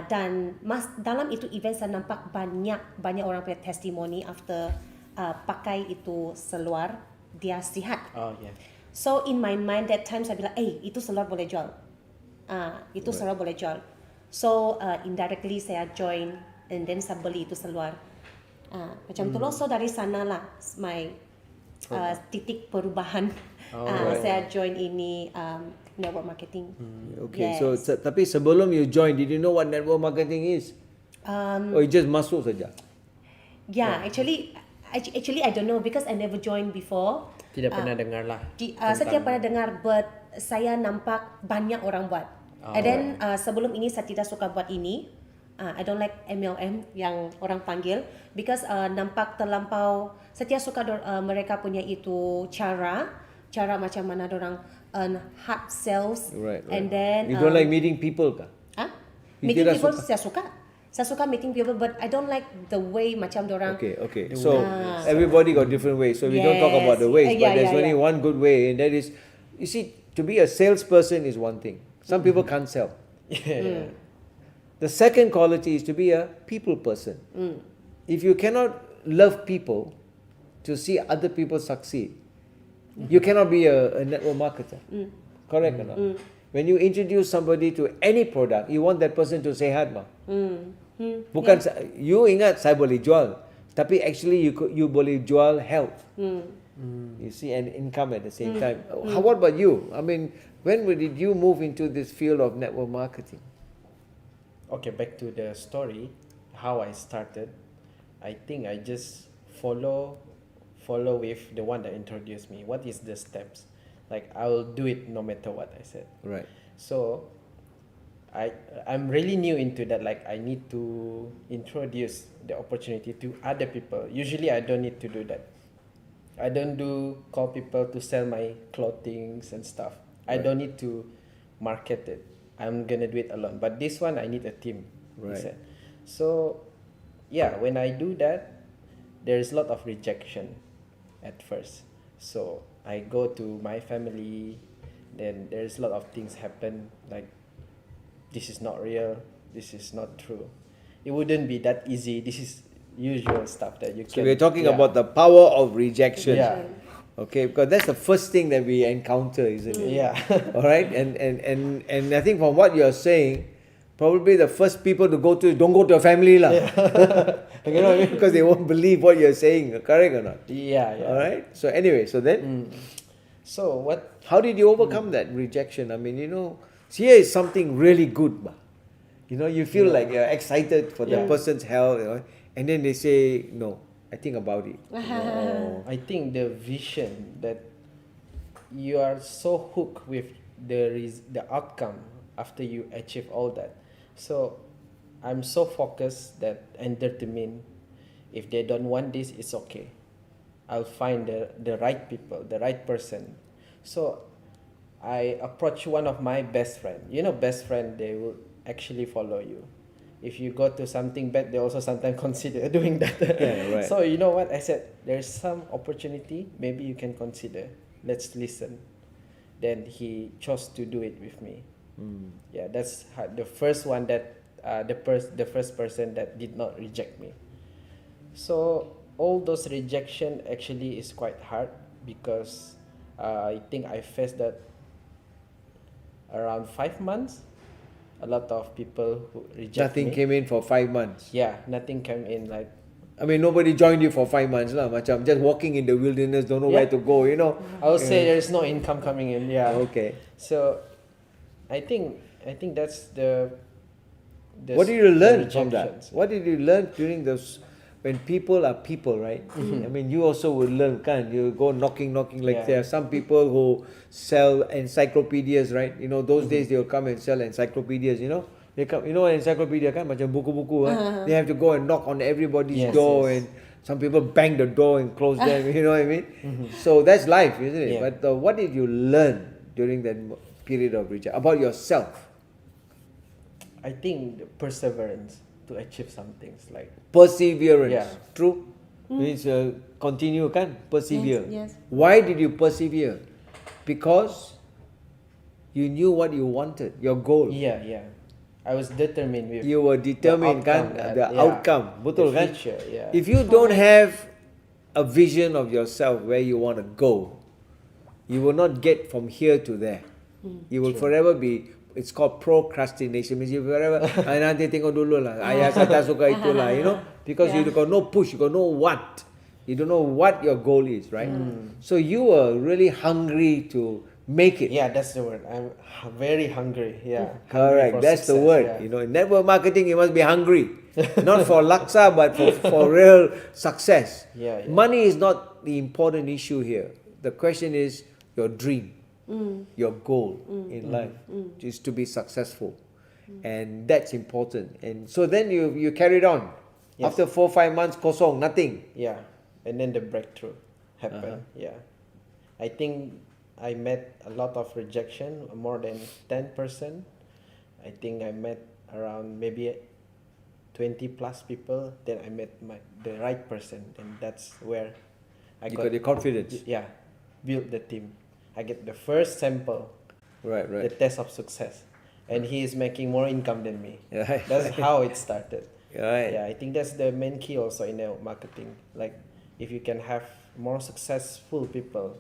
dan dalam itu event saya nampak banyak orang punya testimoni after pakai itu seluar, dia sihat. So in my mind that time saya bilang, itu seluar boleh jual. Itu seluar boleh jual. So indirectly saya join and then saya beli itu seluar. Macam tu loh. So dari sana lah my titik perubahan. Saya join ini network marketing. Okay, yes. so tapi sebelum you join, did you know what network marketing is? Or you just masuk saja? Yeah, actually I don't know because I never joined before. Tidak pernah dengar lah. Saya tidak pernah dengar, but saya nampak banyak orang buat. And then sebelum ini saya tidak suka buat ini. I don't like MLM yang orang panggil because nampak terlampau. Saya tidak suka mereka punya itu cara macam mana orang hard sales. Right. And then You don't like meeting people kah? Meeting people saya suka. Saya suka meeting people, but I don't like the way macam orang. Okay. So everybody got different ways. So we don't talk about the ways, but there's only one good way, and that is, you see, to be a salesperson is one thing. Some people can't sell. The second quality is to be a people person. If you cannot love people to see other people succeed, you cannot be a network marketer. Correct or not? When you introduce somebody to any product, you want that person to say hadma. Bukan you ingat saya boleh jual, tapi actually you boleh jual health. You see, and income at the same time. What about you? I mean, when did you move into this field of network marketing? Okay, back to the story, how I started. I think I just follow with the one that introduced me. What is the steps? Like I'll do it no matter what I said. Right. So I'm really new into that. Like I need to introduce the opportunity to other people. Usually I don't need to do that. I don't call people to sell my clothings and stuff. I don't need to market it. I'm gonna do it alone. But this one I need a team. Right. He said. So yeah, when I do that, there's a lot of rejection at first. So I go to my family, then there's a lot of things happen like this is not real, this is not true. It wouldn't be that easy. This is usual stuff that you can. So we're talking about the power of rejection. Yeah. Okay, because that's the first thing that we encounter, isn't it? Yeah. All right, and I think from what you're saying, probably the first people to go to don't go to your family lah. You know what I mean? Because they won't believe what you're saying. Correct or not? Yeah. All right. So anyway, so then, So what? how did you overcome that rejection? I mean, here is something really good, bah. You feel like you're excited for the person's health, and then they say no. I think about it. I think the vision that you are so hooked with the outcome after you achieve all that. So I'm so focused that and determined. If they don't want this, it's okay. I'll find the right people, the right person. So I approach one of my best friend. Best friend, they will actually follow you. If you go to something bad, they also sometimes consider doing that. Yeah, right. So you know what? I said, there's some opportunity, maybe you can consider. Let's listen. Then he chose to do it with me. Yeah, that's the first one that, the first person that did not reject me. So all those rejection actually is quite hard because I think I faced that around 5 months. A lot of people who reject Nothing me. came in for 5 months. Yeah, nothing came in. Like, I mean, nobody joined you for 5 months lah. Macam just walking in the wilderness, don't know where to go. I would say there's no income coming in. Yeah. Okay. So, I think that's the What did you learn from that? rejections. What did you learn during those when people are people, right? I mean, you also will learn, can you go knocking like there are some people who sell encyclopedias, right? Those days they will come and sell encyclopedias. They come, encyclopedia kan macam buku-buku. They have to go and knock on everybody's door, and some people bang the door and close them. You know what I mean? So that's life, isn't it? Yeah. But what did you learn during that period of rejection about yourself? I think the perseverance to achieve some things like Perseverance. Yeah. True. Means continue, kan? Persevere. Yes. Why did you persevere? Because you knew what you wanted, your goal. yeah. I was determined with You were determined, kan? The outcome. Betul, the kan? future, yeah. If you don't have a vision of yourself where you want to go, you will not get from here to there. You will forever be. It's called procrastination. Means you forever. Nanti tengok dulu lah. Ayah kata suka itulah. Because you got no push. You got no what. You don't know what your goal is, right? So you were really hungry to make it. Yeah, that's the word. I'm very hungry. Yeah. Hungry Correct. for That's the success, word. yeah. In network marketing, you must be hungry. Not for laksa, but for real success. Yeah. Money is not the important issue here. The question is your dream, your goal in life is to be successful. And that's important. And so then you carried on. Yes. After 4-5 months, kosong, nothing. Yeah, and then the breakthrough happened. Yeah, I think I met a lot of rejection, more than 10%. I think I met around maybe 20 plus people. Then I met the right person, and that's where I You got the confidence. Yeah, build the team. I get the first sample, Right. the test of success, and he is making more income than me. Right. That's how it started. Right. Yeah, I think that's the main key also in the marketing. Like, if you can have more successful people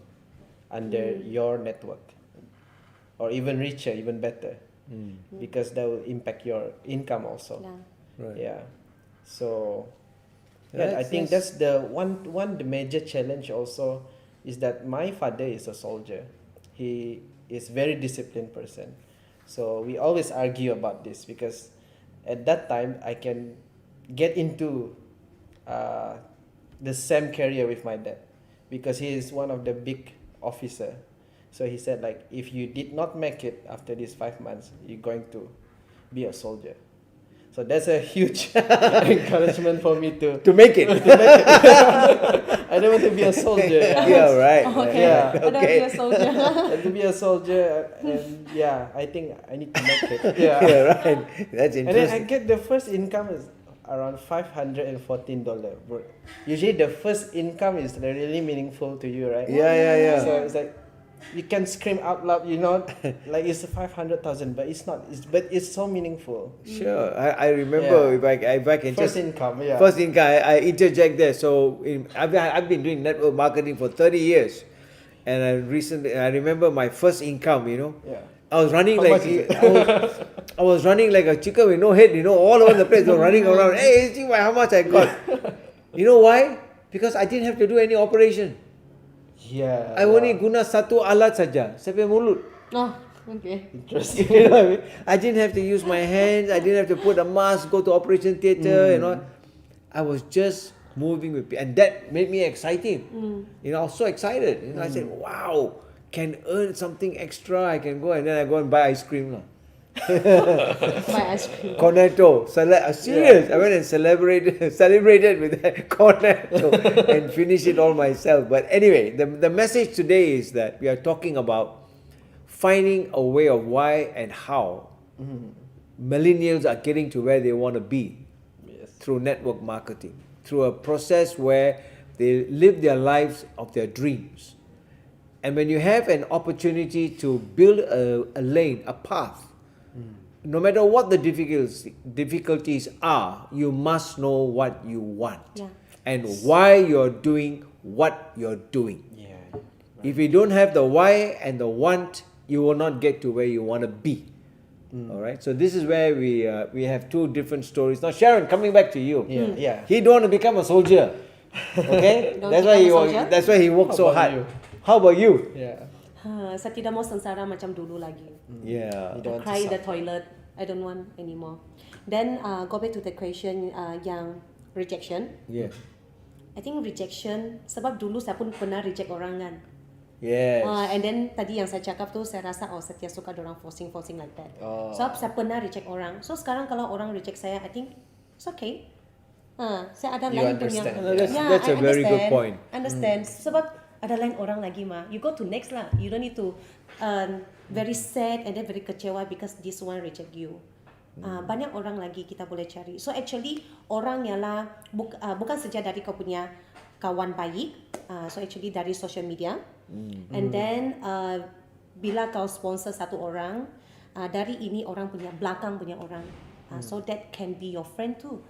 under your network, or even richer, even better, because that will impact your income also. Yeah. Right. Yeah. So, Yeah, I think that's the one the major challenge also is that my father is a soldier. He is very disciplined person. So we always argue about this because at that time I can get into the same career with my dad because he is one of the big officer. So he said like if you did not make it after these 5 months, you're going to be a soldier. So that's a huge encouragement for me to make it. I don't want to be a soldier. Yeah, right. Okay. Yeah. I don't want to be a soldier. And to be a soldier, and yeah, I think I need to make it. Yeah. Yeah, right. That's And then I interesting. get the first income is around $514. Usually the first income is really meaningful to you, right? Yeah. So it's like you can scream out loud, like it's 500,000, but it's not. But it's so meaningful. Sure, I remember. Yeah. If I can First just income, yeah. first income, I interject there. So I've been doing network marketing for 30 years, and I remember my first income. Yeah. I was running How like much is it? I was running like a chicken with no head. All over the place. I was running around. Hey, see how much I got? You know why? Because I didn't have to do any operation. Yeah. I only guna satu alat saja, saya punya mulut. Oh, okay. Interesting. You know what I mean? I didn't have to use my hands. I didn't have to put a mask, go to operation theatre. I was just moving with people, and that made me exciting. I was so excited. I said, "Wow, can earn something extra. I can go and then I go and buy ice cream lah." Buy ice cream. Cornetto, serious. I went and celebrated with that cornetto and finished it all myself. But anyway, the message today is that we are talking about finding a way of why and how millennials are getting to where they want to be through network marketing, through a process where they live their lives of their dreams. And when you have an opportunity to build a lane, a path, no matter what the difficulties are, you must know what you want and why you're doing what you're doing. Yeah. If you don't have the why and the want, you will not get to where you want to be. All right. So this is where we have two different stories. Now, Sharon, coming back to you. Yeah. He don't want to become a soldier. Okay. Don't that's why become a soldier? That's why he worked so How about hard. you? How about you? Yeah. Saya tidak mau sengsara macam dulu lagi. Yeah. You don't want to Cry in the suffer. toilet. I don't want anymore. Then go back to the question yang rejection. Yeah. I think rejection sebab dulu saya pun pernah reject orang kan. Yes. And then tadi yang saya cakap tu saya rasa saya tidak suka orang forcing like that. Sebab saya pernah reject orang. So sekarang kalau orang reject saya, I think it's okay. Saya ada You lain punya. understand. That's a very good point. Understand. Sebab ada lain orang lagi mah. You go to next lah. You don't need to very sad and then very kecewa because this one reject you. Banyak orang lagi kita boleh cari. So actually orang ialah bukan saja dari kau punya kawan baik. So actually dari social media. And then bila kau sponsor satu orang, dari ini orang punya belakang punya orang. So that can be your friend too.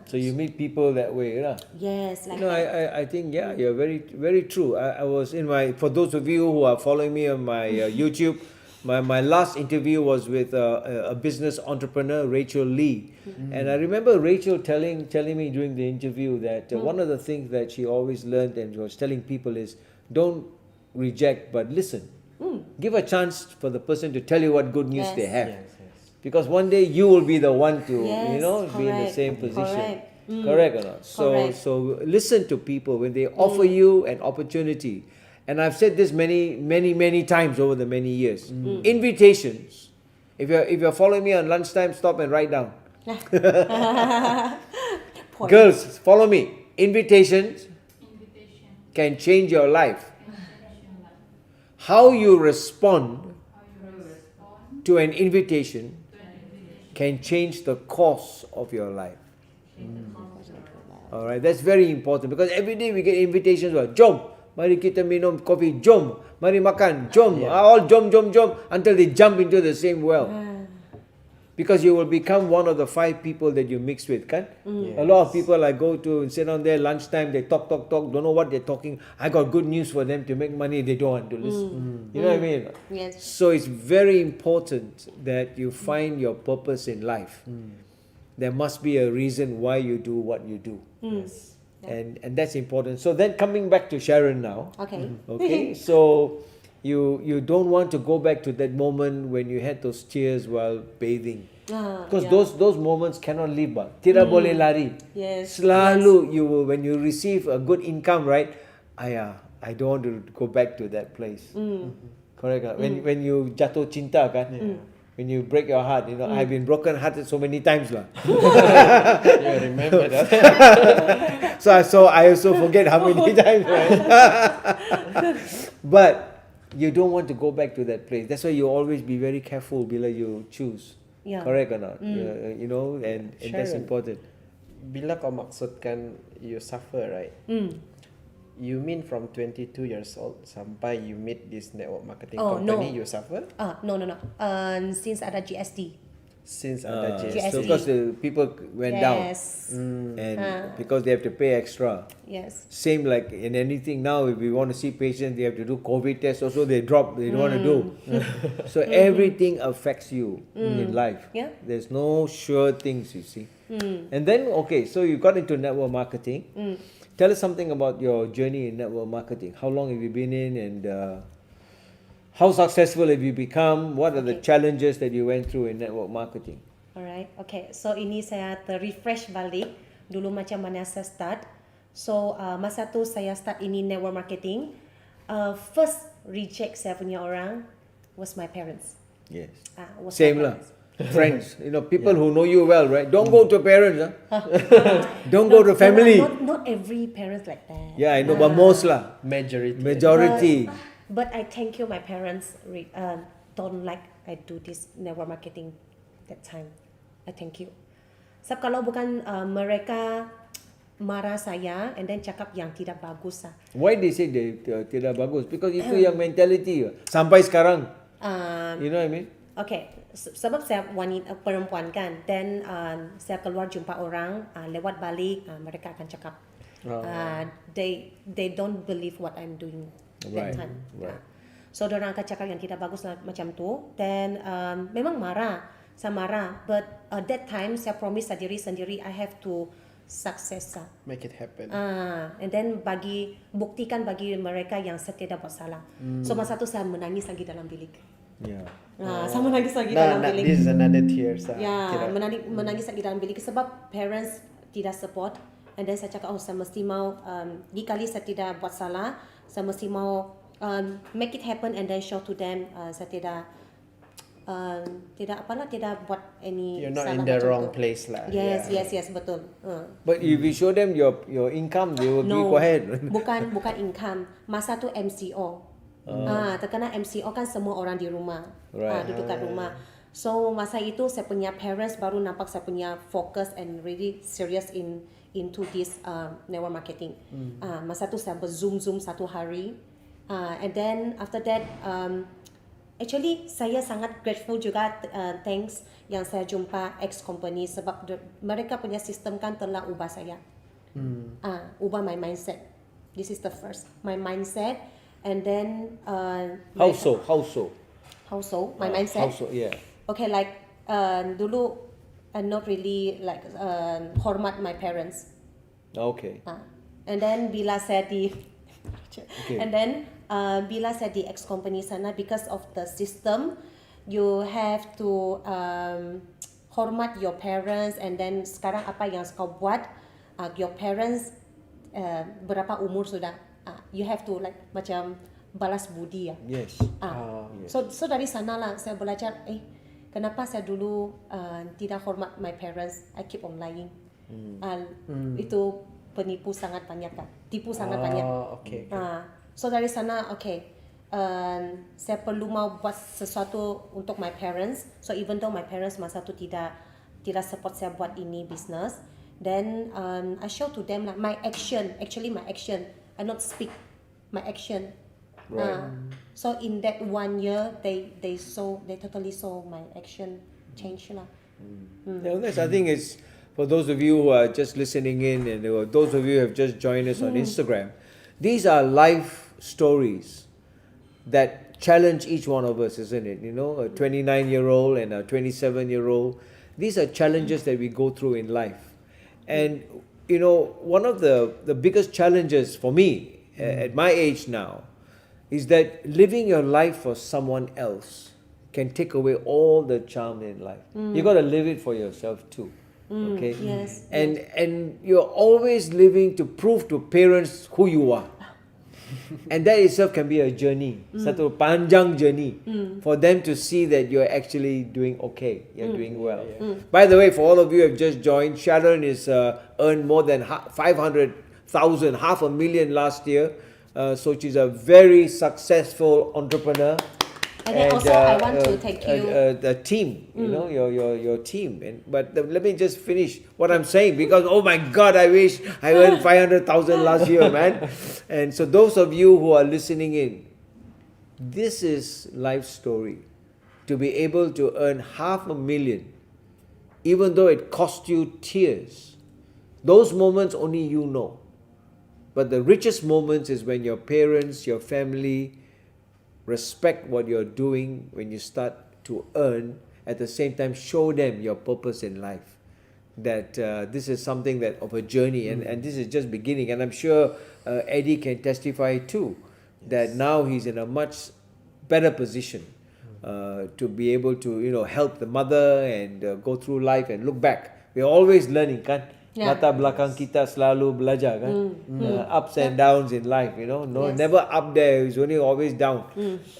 So you meet people that way, lah. Yes, like I think you're very very true. I was in for those of you who are following me on my YouTube, my last interview was with a business entrepreneur, Rachel Lee, and I remember Rachel telling me during the interview that one of the things that she always learned and was telling people is don't reject but listen. Give a chance for the person to tell you what good news they have. Yes. Because one day you will be the one to, Yes, be in the correct. same position. Correct. Correct or not? Correct. So listen to people when they offer you an opportunity. And I've said this many times over the many years. Invitations. If you're following me on lunchtime, stop and write down. Girls, follow me. Invitations can change your life. How you respond to an invitation can change the course of your life. Alright, that's very important because every day we get invitations. Jom, mari kita minum kopi. Jom, mari makan. Jom, all jom until they jump into the same well. Because you will become one of the 5 people that you mix with, kan? A lot of people I go to and sit down there lunchtime, they talk, don't know what they're talking. I got good news for them to make money, they don't want to listen. You know what I mean? Yes. So it's very important that you find your purpose in life. There must be a reason why you do what you do. and that's important. So then coming back to Sharon now. Okay. Okay, so you don't want to go back to that moment when you had those tears while bathing. Because those moments cannot leave, bah. Tidak boleh lari. Yes. Selalu you will, when you receive a good income, right? I don't want to go back to that place. Correct. When you jatuh cinta kan, when you break your heart, you know, I've been broken hearted so many times lah. You remember that? So I also forget how many times, right? But you don't want to go back to that place. That's why you always be very careful bila you choose. Yeah. Correct or not? You know, and that's Sharon. important. Bila kau maksudkan you suffer, right? You mean from 22 years old sampai you meet this network marketing company, you suffer? No. Since ada GST. Since ada GST. So because the people went down, Yes. and because they have to pay extra. Yes. Same like in anything now, if we want to see patients, they have to do COVID tests. Also, they drop. They don't want to do. So everything affects you in life. Yeah. There's no sure things, you see. And then so you got into network marketing. Tell us something about your journey in network marketing. How long have you been in, and how successful have you become? What are the challenges that you went through in network marketing? Alright, okay. So ini saya refresh balik dulu macam mana saya start. So masa tu saya start ini network marketing. First reject saya punya orang was my parents. Yes. Was Same my lah. parents. Friends, you know, people who know you well, right? Don't go to parents, don't go to family. Not every parent like that. Yeah, I know, but most lah. Majority. But I thank you, my parents don't like I do this network marketing that time. I thank you. Sebab kalau bukan mereka marah saya and then cakap yang tidak bagus lah. Why they say they tidak bagus? Because itu yang mentality sampai sekarang. You know what I mean? Okay, sebab saya wanita perempuan kan, then saya keluar jumpa orang, lewat balik mereka akan cakap, they don't believe what I'm doing that time. Right. So orang akan cakap yang tidak bagus lah, macam tu. Then memang saya marah, but that time saya promise diri sendiri I have to success. Make it happen. And then buktikan bagi mereka yang saya tidak buat salah. So masa tu saya menangis lagi dalam bilik. Yeah. Saya menangis lagi dalam bilik. This is another tears. Menangis lagi dalam bilik sebab parents tidak support. And then saya cakap, saya mesti mau dikali saya tidak buat salah, saya mesti mau make it happen and then show to them saya tidak buat any You're not salah in the macam wrong tu. place lah. Yes, betul. But if you show them your income, they will be go ahead. bukan income. Masa tu MCO. Terkena MCO kan semua orang di rumah, duduk kat rumah. So masa itu saya punya parents baru nampak saya punya focus and really serious into this network marketing. Masa tu saya berzoom satu hari, and then after that actually saya sangat grateful juga, thanks yang saya jumpa ex company sebab mereka punya sistem kan telah ubah saya, ubah my mindset. This is the first my mindset. And then How so? My mindset. How so? Yeah. Okay, like dulu I'm not really like hormat my parents. Okay. And then bila saya di bila saya di ex company sana, because of the system you have to hormat your parents, and then sekarang apa yang kau buat, your parents berapa umur sudah, you have to like macam balas budi ya. Yes. Yes. So dari sana lah saya belajar, kenapa saya dulu tidak hormat my parents, I keep on lying. Itu penipu sangat banyak kan, tipu sangat banyak. Okay. So dari sana saya perlu mau buat sesuatu untuk my parents. So even though my parents masa tu tidak support saya buat ini business, then I show to them like my action, I not speak, my action. Right. So in that 1 year, they totally saw my action change lah. Yeah, I think it's for those of you who are just listening in, and those of you who have just joined us on Instagram. These are life stories that challenge each one of us, isn't it? You know, a 29-year-old and a 27-year-old. These are challenges that we go through in life, and one of the biggest challenges for me at my age now is that living your life for someone else can take away all the charm in life. You got to live it for yourself too. Okay? Yes. And you're always living to prove to parents who you are. And that itself can be a journey, satu panjang journey, for them to see that you're actually doing okay, you're doing well. By the way, for all of you who have just joined, Sharon is earned more than 500,000, 500,000 last year. So she's a very successful entrepreneur. And then also I want to thank you. The team, your team. But let me just finish what I'm saying, because oh my God, I wish I earned 500,000 last year, man. And so those of you who are listening in, this is life story. To be able to earn 500,000, even though it cost you tears. Those moments only you know. But the richest moments is when your parents, your family, respect what you're doing, when you start to earn, at the same time show them your purpose in life. That this is something that of a journey, and this is just beginning. And I'm sure Eddy can testify too, that now he's in a much better position to be able to help the mother and go through life and look back. We're always learning, kan? Latar belakang kita selalu belajar, kan? Ups and downs in life, never up there, it's only always down.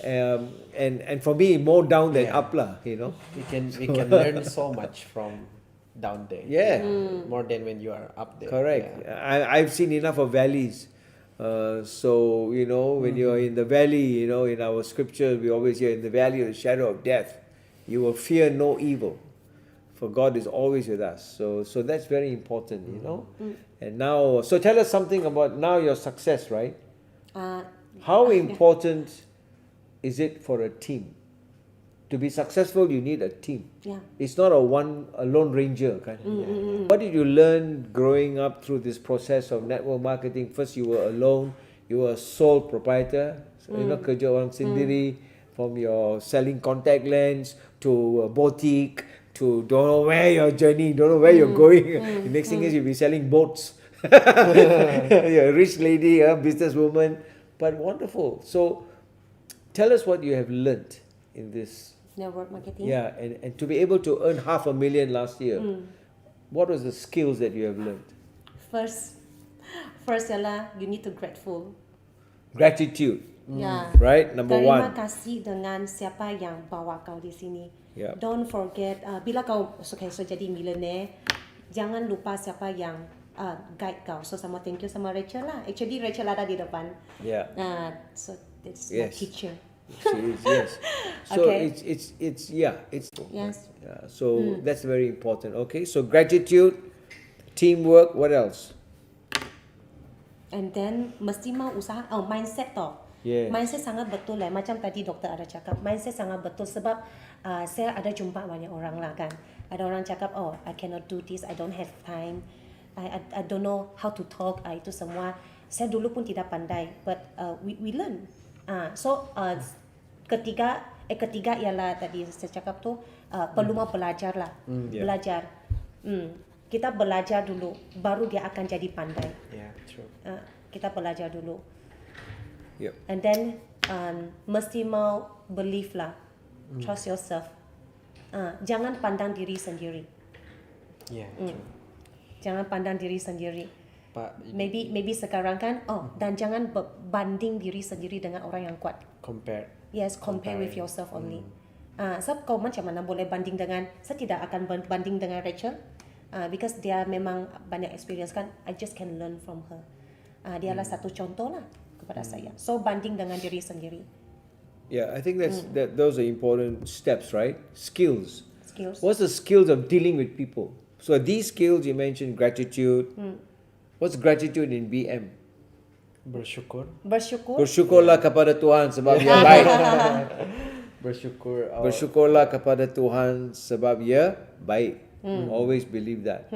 And for me, more down than up lah, We can learn so much from down there. Yeah. More than when you are up there. Correct. Yeah. I've seen enough of valleys. So, when you're in the valley, in our scripture, we always hear, in the valley of the shadow of death, you will fear no evil. For God is always with us. So that's very important, And now, so tell us something about now your success, right? How important is it for a team? To be successful, you need a team. Yeah. It's not a lone ranger. Kan? What did you learn growing up through this process of network marketing? First, you were alone. You were a sole proprietor. Kerja orang sendiri. From your selling contact lens to a boutique to don't know where your journey, don't know where you're going. The next thing is you'll be selling boats. You're a rich lady, a businesswoman, but wonderful. So tell us what you have learnt in this Network marketing. Yeah, and to be able to earn 500,000 last year, what was the skills that you have learned? First ialah you need to grateful. Gratitude, Yeah. right? Number Terima one. kasih dengan siapa yang bawa kau di sini. Yeah. Don't forget, bila kau sukses jadi millionaire, jangan lupa siapa yang guide kau. So sama thank you sama Rachel lah. Actually Rachel ada di depan. Yeah. So that's my Yes. teacher. She is, yes. So Okay. it's Yes. Yeah, so that's very important. Okay, so gratitude, teamwork, what else? And then mesti mau usaha, mindset toh. Yes. Mindset sangat betul lah. Macam tadi doktor ada cakap, mindset sangat betul sebab saya ada jumpa banyak orang lah kan. Ada orang cakap, oh I cannot do this, I don't have time, I don't know how to talk, itu semua. Saya dulu pun tidak pandai, but we learn. Ketiga ialah tadi saya cakap tu perlu mau belajar lah. Belajar. Kita belajar dulu, baru dia akan jadi pandai. Yeah, true. Kita belajar dulu. Yep. And then mesti mau believe lah. Trust yourself. Jangan pandang diri sendiri. Yeah, true. Jangan pandang diri sendiri. But Maybe sekarang kan, dan jangan banding diri sendiri dengan orang yang kuat. compare. Yes, compare with yourself only. Sebab kau macam mana boleh banding dengan, saya tidak akan banding dengan Rachel. Because dia memang banyak experience kan. I just can learn from her. Dia adalah satu contoh lah kepada saya. So banding dengan diri sendiri. Yeah, I think those are important steps, right? Skills. What's the skills of dealing with people? So these skills you mentioned, gratitude. What's gratitude in BM? Bersyukur. Bersyukurlah kepada Tuhan sebab Ia baik. Bersyukur. Bersyukurlah kepada Tuhan sebab Ia baik. Always believe that.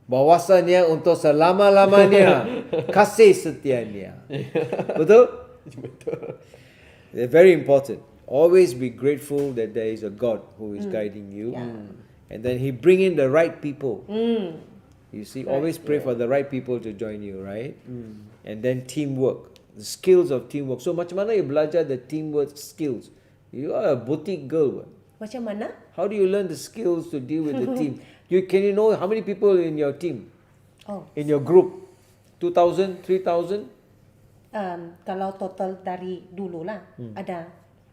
Bahwasanya untuk selama-lamanya kasih setianya. Betul? Betul. They're very important. Always be grateful that there is a God who is guiding you. Yeah. And then He bring in the right people. You see, Right, always pray for the right people to join you, right? And then teamwork, the skills of teamwork. So macam mana you belajar the teamwork skills? You are a boutique girl. What? Macam mana? How do you learn the skills to deal with the team? Can you know how many people in your team? Oh, In your group? 2,000, 3,000? kalau total dari dulu lah, ada.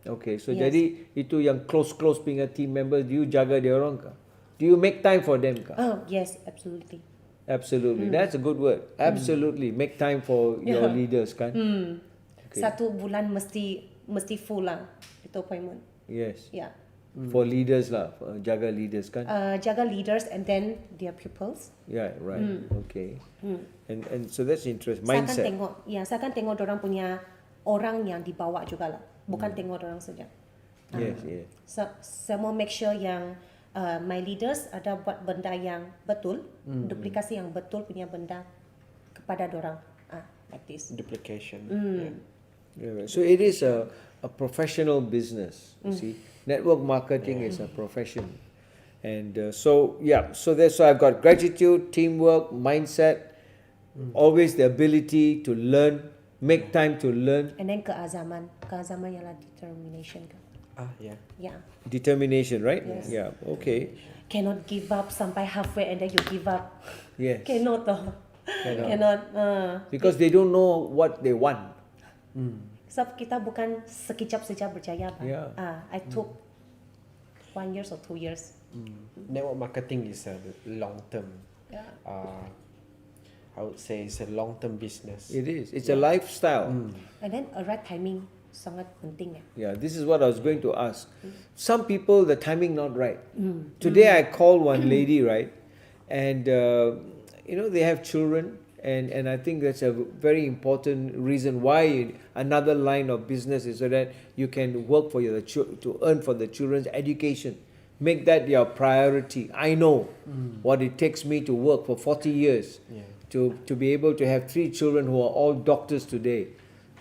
Okay, so Yes. jadi itu yang close punya team members, do you jaga dia orang kah? Do you make time for them kah? Oh, yes, absolutely. Absolutely. That's a good word. Absolutely. Make time for your leaders kan? Okay. 1 bulan mesti full lah itu appointment. Yes. Yeah. For leaders lah, jaga leaders kan? Jaga leaders and then their pupils. Yeah, right. Okay. And so that's interesting. Saya Mindset. akan tengok orang punya orang yang dibawa juga lah, bukan tengok orang saja. Yes, yes. Saya mau make sure yang my leaders ada buat benda yang betul, duplikasi yang betul punya benda kepada orang. Like this. Duplication. Yeah, right. So it is a professional business. You see, network marketing is a profession, and so that's why I've got gratitude, teamwork, mindset, always the ability to learn, make time to learn, And then keazaman ialah determination. Yeah. Yeah. determination, right? Yes. Yeah. Okay. Cannot give up sampai halfway and then you give up. Yes. Cannot though. Cannot. Because they don't know what they want. Sebab kita bukan sekejap saja berjaya. Yeah. I took 1 year or 2 years. Network marketing is a long term. Yeah. I would say it's a long term business. It is. It's a lifestyle. And then right timing sangat penting. Yeah, this is what I was going to ask. Some people, the timing not right. Today I called one lady, right? And, they have children. And I think that's a very important reason why another line of business is so that you can work for to earn for the children's education. Make that your priority. I know what it takes me to work for 40 years to be able to have 3 children who are all doctors today.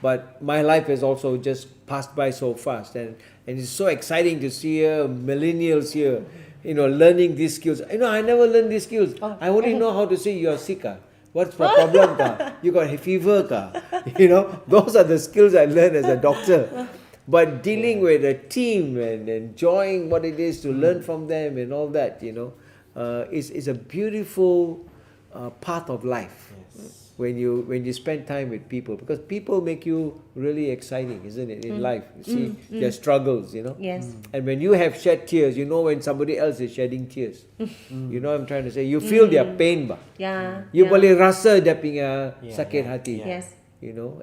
But my life has also just passed by so fast, and it's so exciting to see millennials here, learning these skills. I never learned these skills. I only know how to say you are sick. What's the problem? You got fever? Those are the skills I learned as a doctor. But dealing with a team and enjoying what it is to learn from them and all that, is a beautiful part of life. Yes. When you spend time with people, because people make you really exciting, isn't it, in life? You see their struggles, Yes. and when you have shed tears, when somebody else is shedding tears. You know what I'm trying to say? You feel their pain, bah. Yeah. You boleh rasa dia punya sakit yeah, hati. Yes.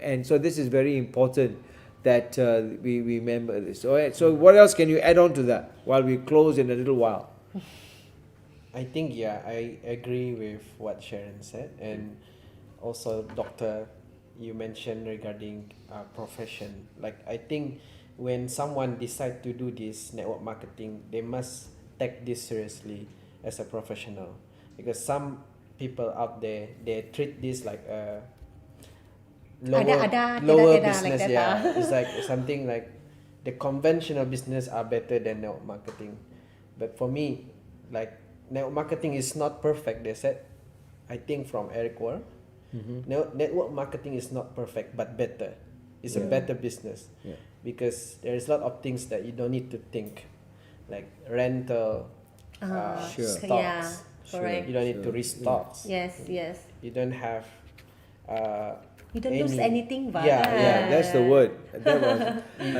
And so this is very important that we remember this. Alright, so what else can you add on to that while we close in a little while? I think I agree with what Sharon said, and also Doctor, you mentioned regarding profession. Like I think when someone decide to do this network marketing, they must take this seriously as a professional, because some people out there, they treat this like a lower business. Like that, It's like something like the conventional business are better than network marketing. But for me, like network marketing is not perfect. They said, I think from Eric Ward, network marketing is not perfect but better. It's a better business because there is a lot of things that you don't need to think, like rental, Sure. stocks. Yeah, correct. You don't need to restock. Yes. You don't have. You don't lose anything, but Yeah, that's the word. That was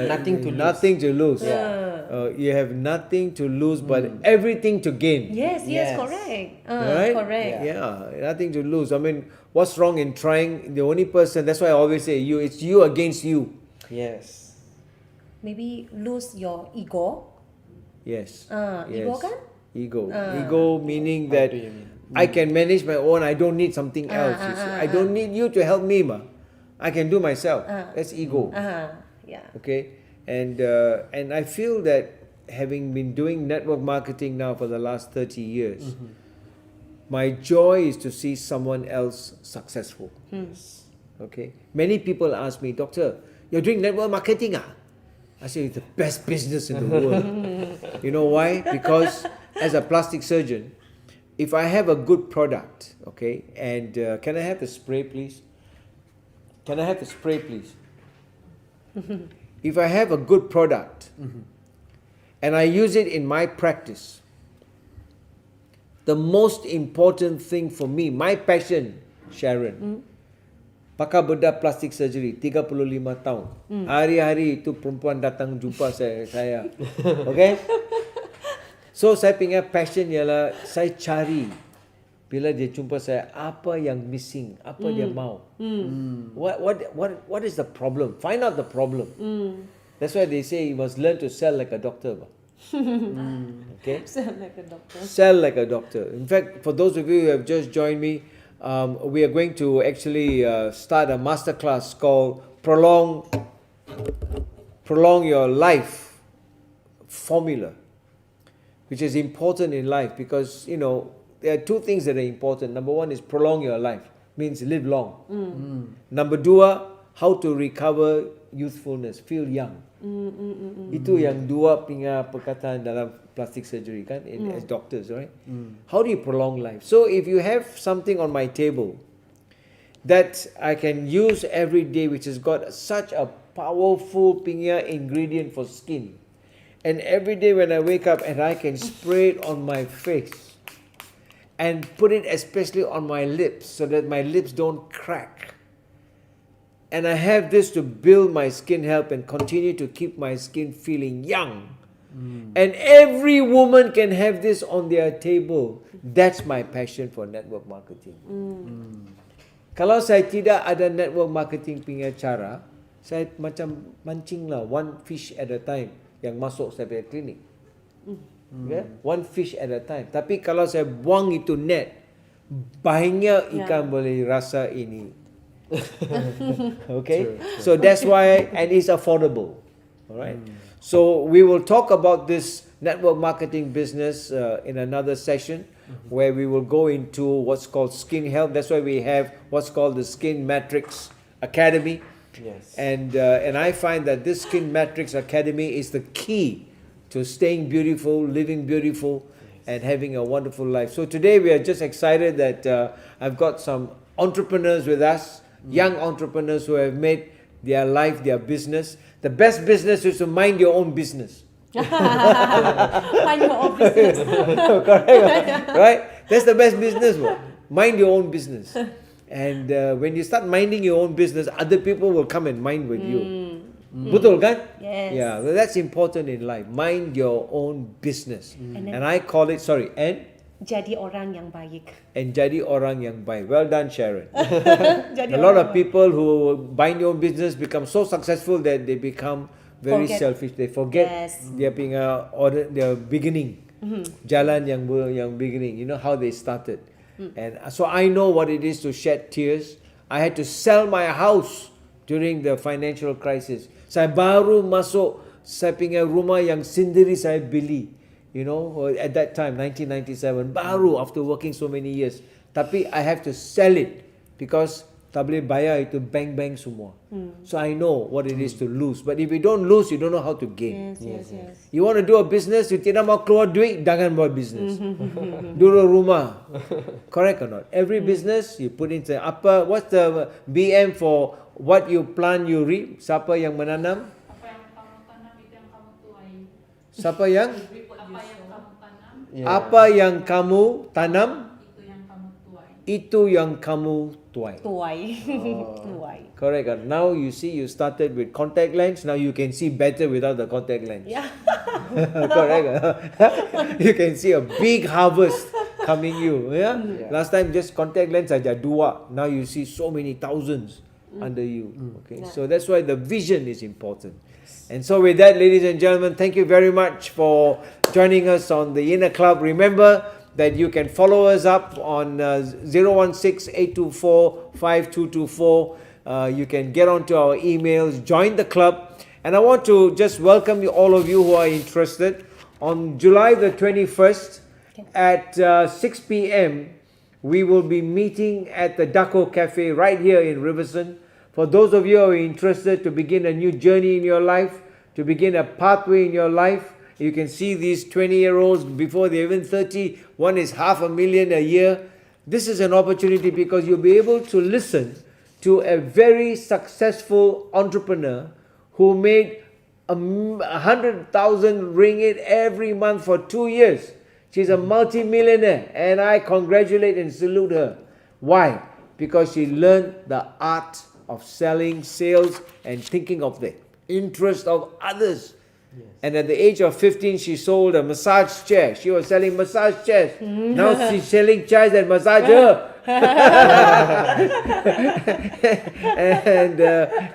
Nothing to lose. Nothing to lose. Yeah. You have nothing to lose, but everything to gain. Yes, Yes. correct. Right? Correct. Yeah, nothing to lose. I mean, what's wrong in trying? The only person. That's why I always say, it's you against you. Yes. Maybe lose your ego. Yes. Ego kan? Ego meaning What that do you mean? I can manage my own. I don't need something else. You see. I don't need you to help me, ma. I can do myself. That's ego. Yeah. Okay, and I feel that having been doing network marketing now for the last 30 years, my joy is to see someone else successful. Okay, many people ask me, Doctor, you're doing network marketing, ah? I say it's the best business in the world. You know why? Because as a plastic surgeon, if I have a good product, okay, and can I have the spray, please? Can I have the spray, please? If I have a good product and I use it in my practice, the most important thing for me, my passion, Sharon, pakai bedah plastik surgery 35 tahun. Hari-hari itu perempuan datang jumpa saya. Okay? So saya punya passion ialah saya cari bila dia jumpa saya apa yang missing, apa dia mau. What is the problem? Find out the problem. That's why they say you must learn to sell like a doctor. Okay? Sound like a doctor. Sell like a doctor. In fact, for those of you who have just joined me, we are going to actually start a masterclass called Prolong Your Life Formula, which is important in life because, you know, there are two things that are important. Number one is prolong your life, means live long. Number two, how to recover youthfulness, feel young. Itu yang dua punya perkataan dalam plastic surgery kan, as doctors, right? How do you prolong life? So if you have something on my table that I can use every day, which has got such a powerful punya ingredient for skin, and every day when I wake up and I can spray it on my face and put it especially on my lips so that my lips don't crack. And I have this to build my skin health and continue to keep my skin feeling young. And every woman can have this on their table. That's my passion for network marketing. Kalau saya tidak ada network marketing punya cara, saya macam mancing lah, one fish at a time yang masuk saya punya klinik. Okay? One fish at a time. Tapi kalau saya buang itu net, banyak ikan boleh rasa ini. Okay? True. So that's why, and it's affordable. Alright? So we will talk about this network marketing business in another session where we will go into what's called skin health. That's why we have what's called the Skin Matrix Academy. Yes. And I find that this Skin Matrix Academy is the key to staying beautiful, living beautiful, and having a wonderful life. So today we are just excited that I've got some entrepreneurs with us, young entrepreneurs who have made their life their business. The best business is to mind your own business. Mind your own business. Correct, right? That's the best business. Mind your own business. And when you start minding your own business, other people will come and mind with you. Betul kan? Yes. Yeah, well, that's important in life. Mind your own business. And I call it, jadi orang yang baik. And jadi orang yang baik. Well done, Sharon. Jadi A lot of people who mind your own business become so successful that they become very selfish. They forget their beginning. Jalan yang beginning. You know how they started. And so I know what it is to shed tears. I had to sell my house during the financial crisis. Saya baru masuk saya punya rumah yang sendiri saya beli. You know, at that time, 1997. Baru after working so many years. Tapi I have to sell it because tak boleh bayar itu bank semua. So I know what it is to lose. But if you don't lose, you don't know how to gain. Yes. You want to do a business, you tidak mau keluar duit, jangan buat business. Dulu rumah. Correct or not? Every business, you put into what's the BM for what you plant, you reap? Siapa yang menanam? Apa yang kamu tanam itu yang kamu tuai. Siapa yang? Apa yang kamu Apa yang kamu tanam tanam? itu yang kamu tuai. Itu yang kamu tuai. Tuai. Correct. Now you see, you started with contact lens. Now you can see better without the contact lens. Yeah. Correct. You can see a big harvest coming you. Yeah? Last time just contact lens saja dua. Now you see so many thousands under you. Okay. So that's why the vision is important. And so with that, ladies and gentlemen, thank you very much for joining us on the ENER Club. Remember that you can follow us up on 016-824-5224. You can get onto our emails, join the club. And I want to just welcome all of you who are interested. On July the 21st at 6 p.m., we will be meeting at the Daco Cafe right here in Riverson. For those of you who are interested to begin a new journey in your life, to begin a pathway in your life, You can see these 20-year-olds before they're even 30. One is $500,000 a year. This is an opportunity because you'll be able to listen to a very successful entrepreneur who made 100,000 ringgit every month for 2 years. She's a multi-millionaire, and I congratulate and salute her. Why? Because she learned the art of selling, sales, and thinking of the interest of others. Yes. And at the age of 15, she sold a massage chair. She was selling massage chairs. Now she's selling chairs that massage her.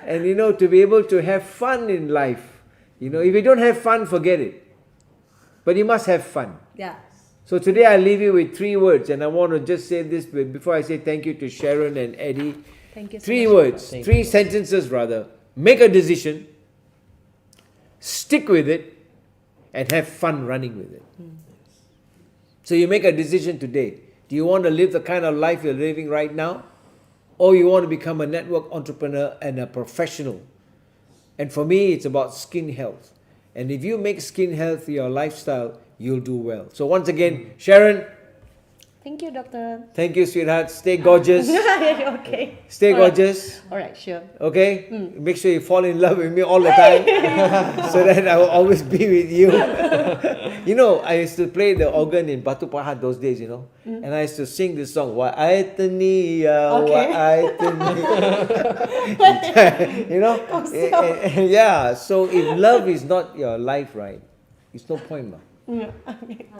And you know, to be able to have fun in life. You know, if you don't have fun, forget it. But you must have fun. Yeah. So today I leave you with 3 words, and I want to just say this before I say thank you to Sharon and Eddy. Thank you so 3 much. words, Thank 3 you. sentences rather. Make a decision, stick with it, and have fun running with it. So you make a decision today. Do you want to live the kind of life you're living right now? Or you want to become a network entrepreneur and a professional? And for me, it's about skin health. And if you make skin health your lifestyle, you'll do well. So once again, Sharon, Thank you, doctor. thank you, sweetheart. Stay gorgeous. Okay. Stay All right. gorgeous. All right, sure. Okay? Make sure you fall in love with me all the time so that I will always be with you. You know, I used to play the organ in Batu Pahat those days, you know. And I used to sing this song, Wa Aitaniya, Wa Aitaniya. You know? Yeah, so if love is not your life, right, it's no point, ma.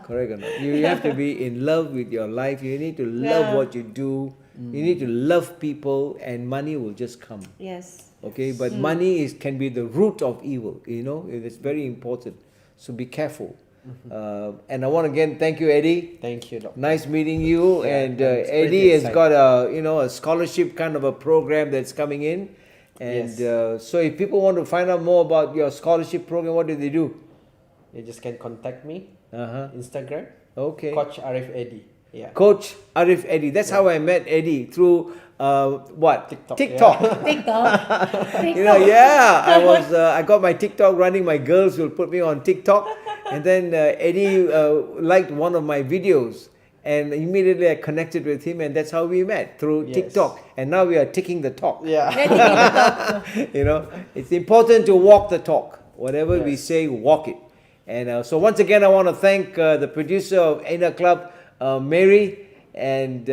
Correct or not? You have to be in love with your life. You need to love what you do. You need to love people, and money will just come. Yes. Okay, but money can be the root of evil. You know, it's very important. So be careful. And I want to again thank you, Eddy. Thank you, doctor. Nice meeting you. Yeah, and it's pretty Eddy has exciting. got a scholarship kind of a program that's coming in. And so if people want to find out more about your scholarship program, what do they do? You just can contact me. Uh-huh. Instagram. Okay. Coach Arif Eddy. Yeah. Coach Arif Eddy. That's how I met Eddy, through what? TikTok. TikTok. TikTok. You know, I got my TikTok running. My girls will put me on TikTok, and then Eddy liked one of my videos, and immediately I connected with him, and that's how we met, through TikTok. And now we are taking the talk. Yeah. You know, it's important to walk the talk. Whatever we say, walk it. And so once again, I want to thank the producer of ENER Club, Mary, and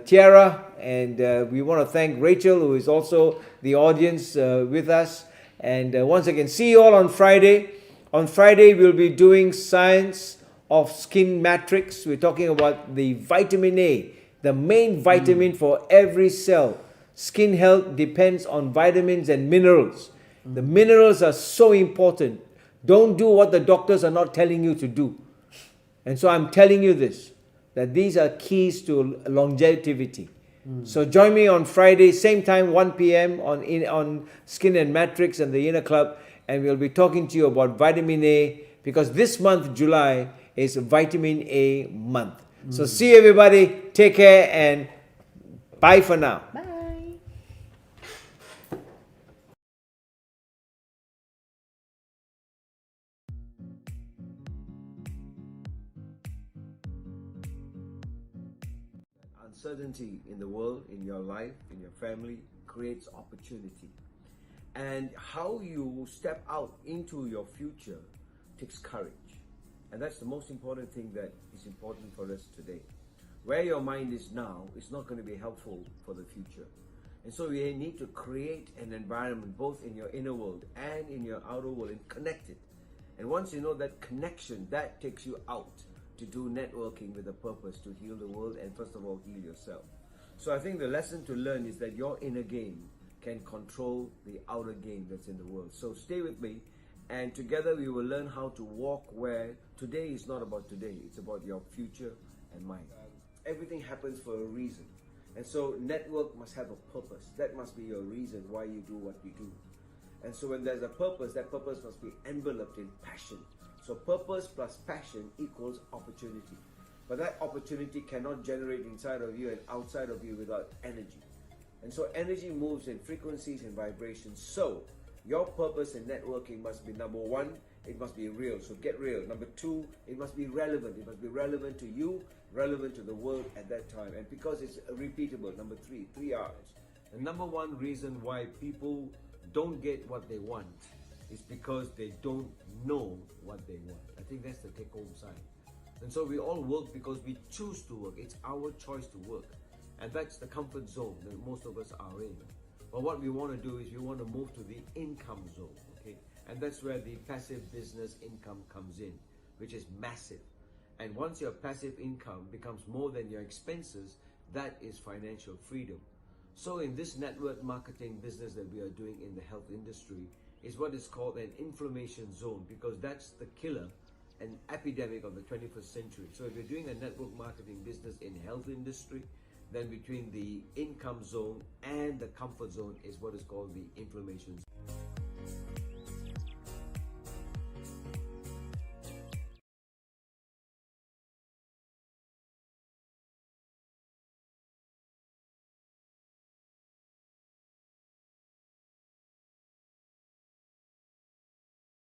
Tiara, and we want to thank Rachel, who is also the audience with us. And once again, see you all on Friday. On Friday, we'll be doing Science of Skin Matrix. We're talking about the vitamin A, the main vitamin for every cell. Skin health depends on vitamins and minerals. The minerals are so important. Don't do what the doctors are not telling you to do. And so I'm telling you this, that these are keys to longevity. So join me on Friday, same time, 1 p.m. on Skin and Matrix and the ENER Club, and we'll be talking to you about vitamin A, because this month, July, is Vitamin A month. So see you, everybody. Take care and bye for now. Bye. Uncertainty in the world, in your life, in your family, creates opportunity. And how you step out into your future takes courage. And that's the most important thing that is important for us today. Where your mind is now is not going to be helpful for the future. And so you need to create an environment both in your inner world and in your outer world and connect it. And once you know that connection, that takes you out to do networking with a purpose to heal the world and first of all heal yourself. So I think the lesson to learn is that your inner game can control the outer game that's in the world. So stay with me, and together we will learn how to walk where today is not about today, it's about your future and mine. Everything happens for a reason. And so network must have a purpose. That must be your reason why you do what you do. And so when there's a purpose, that purpose must be enveloped in passion. So purpose plus passion equals opportunity. But that opportunity cannot generate inside of you and outside of you without energy. And so energy moves in frequencies and vibrations. So your purpose in networking must be, number one, it must be real. So get real. Number two, it must be relevant. It must be relevant to you, relevant to the world at that time. And because it's repeatable. Number three, 3 R's. The number one reason why people don't get what they want is because they don't know what they want. I think that's the take-home side. And so we all work because we choose to work. It's our choice to work. And that's the comfort zone that most of us are in. But what we want to do is we want to move to the income zone, okay? And that's where the passive business income comes in, which is massive. And once your passive income becomes more than your expenses, that is financial freedom. So in this network marketing business that we are doing in the health industry is what is called an inflammation zone, because that's the killer, an epidemic of the 21st century. So if you're doing a network marketing business in health industry, then between the income zone and the comfort zone is what is called the inflammation zone.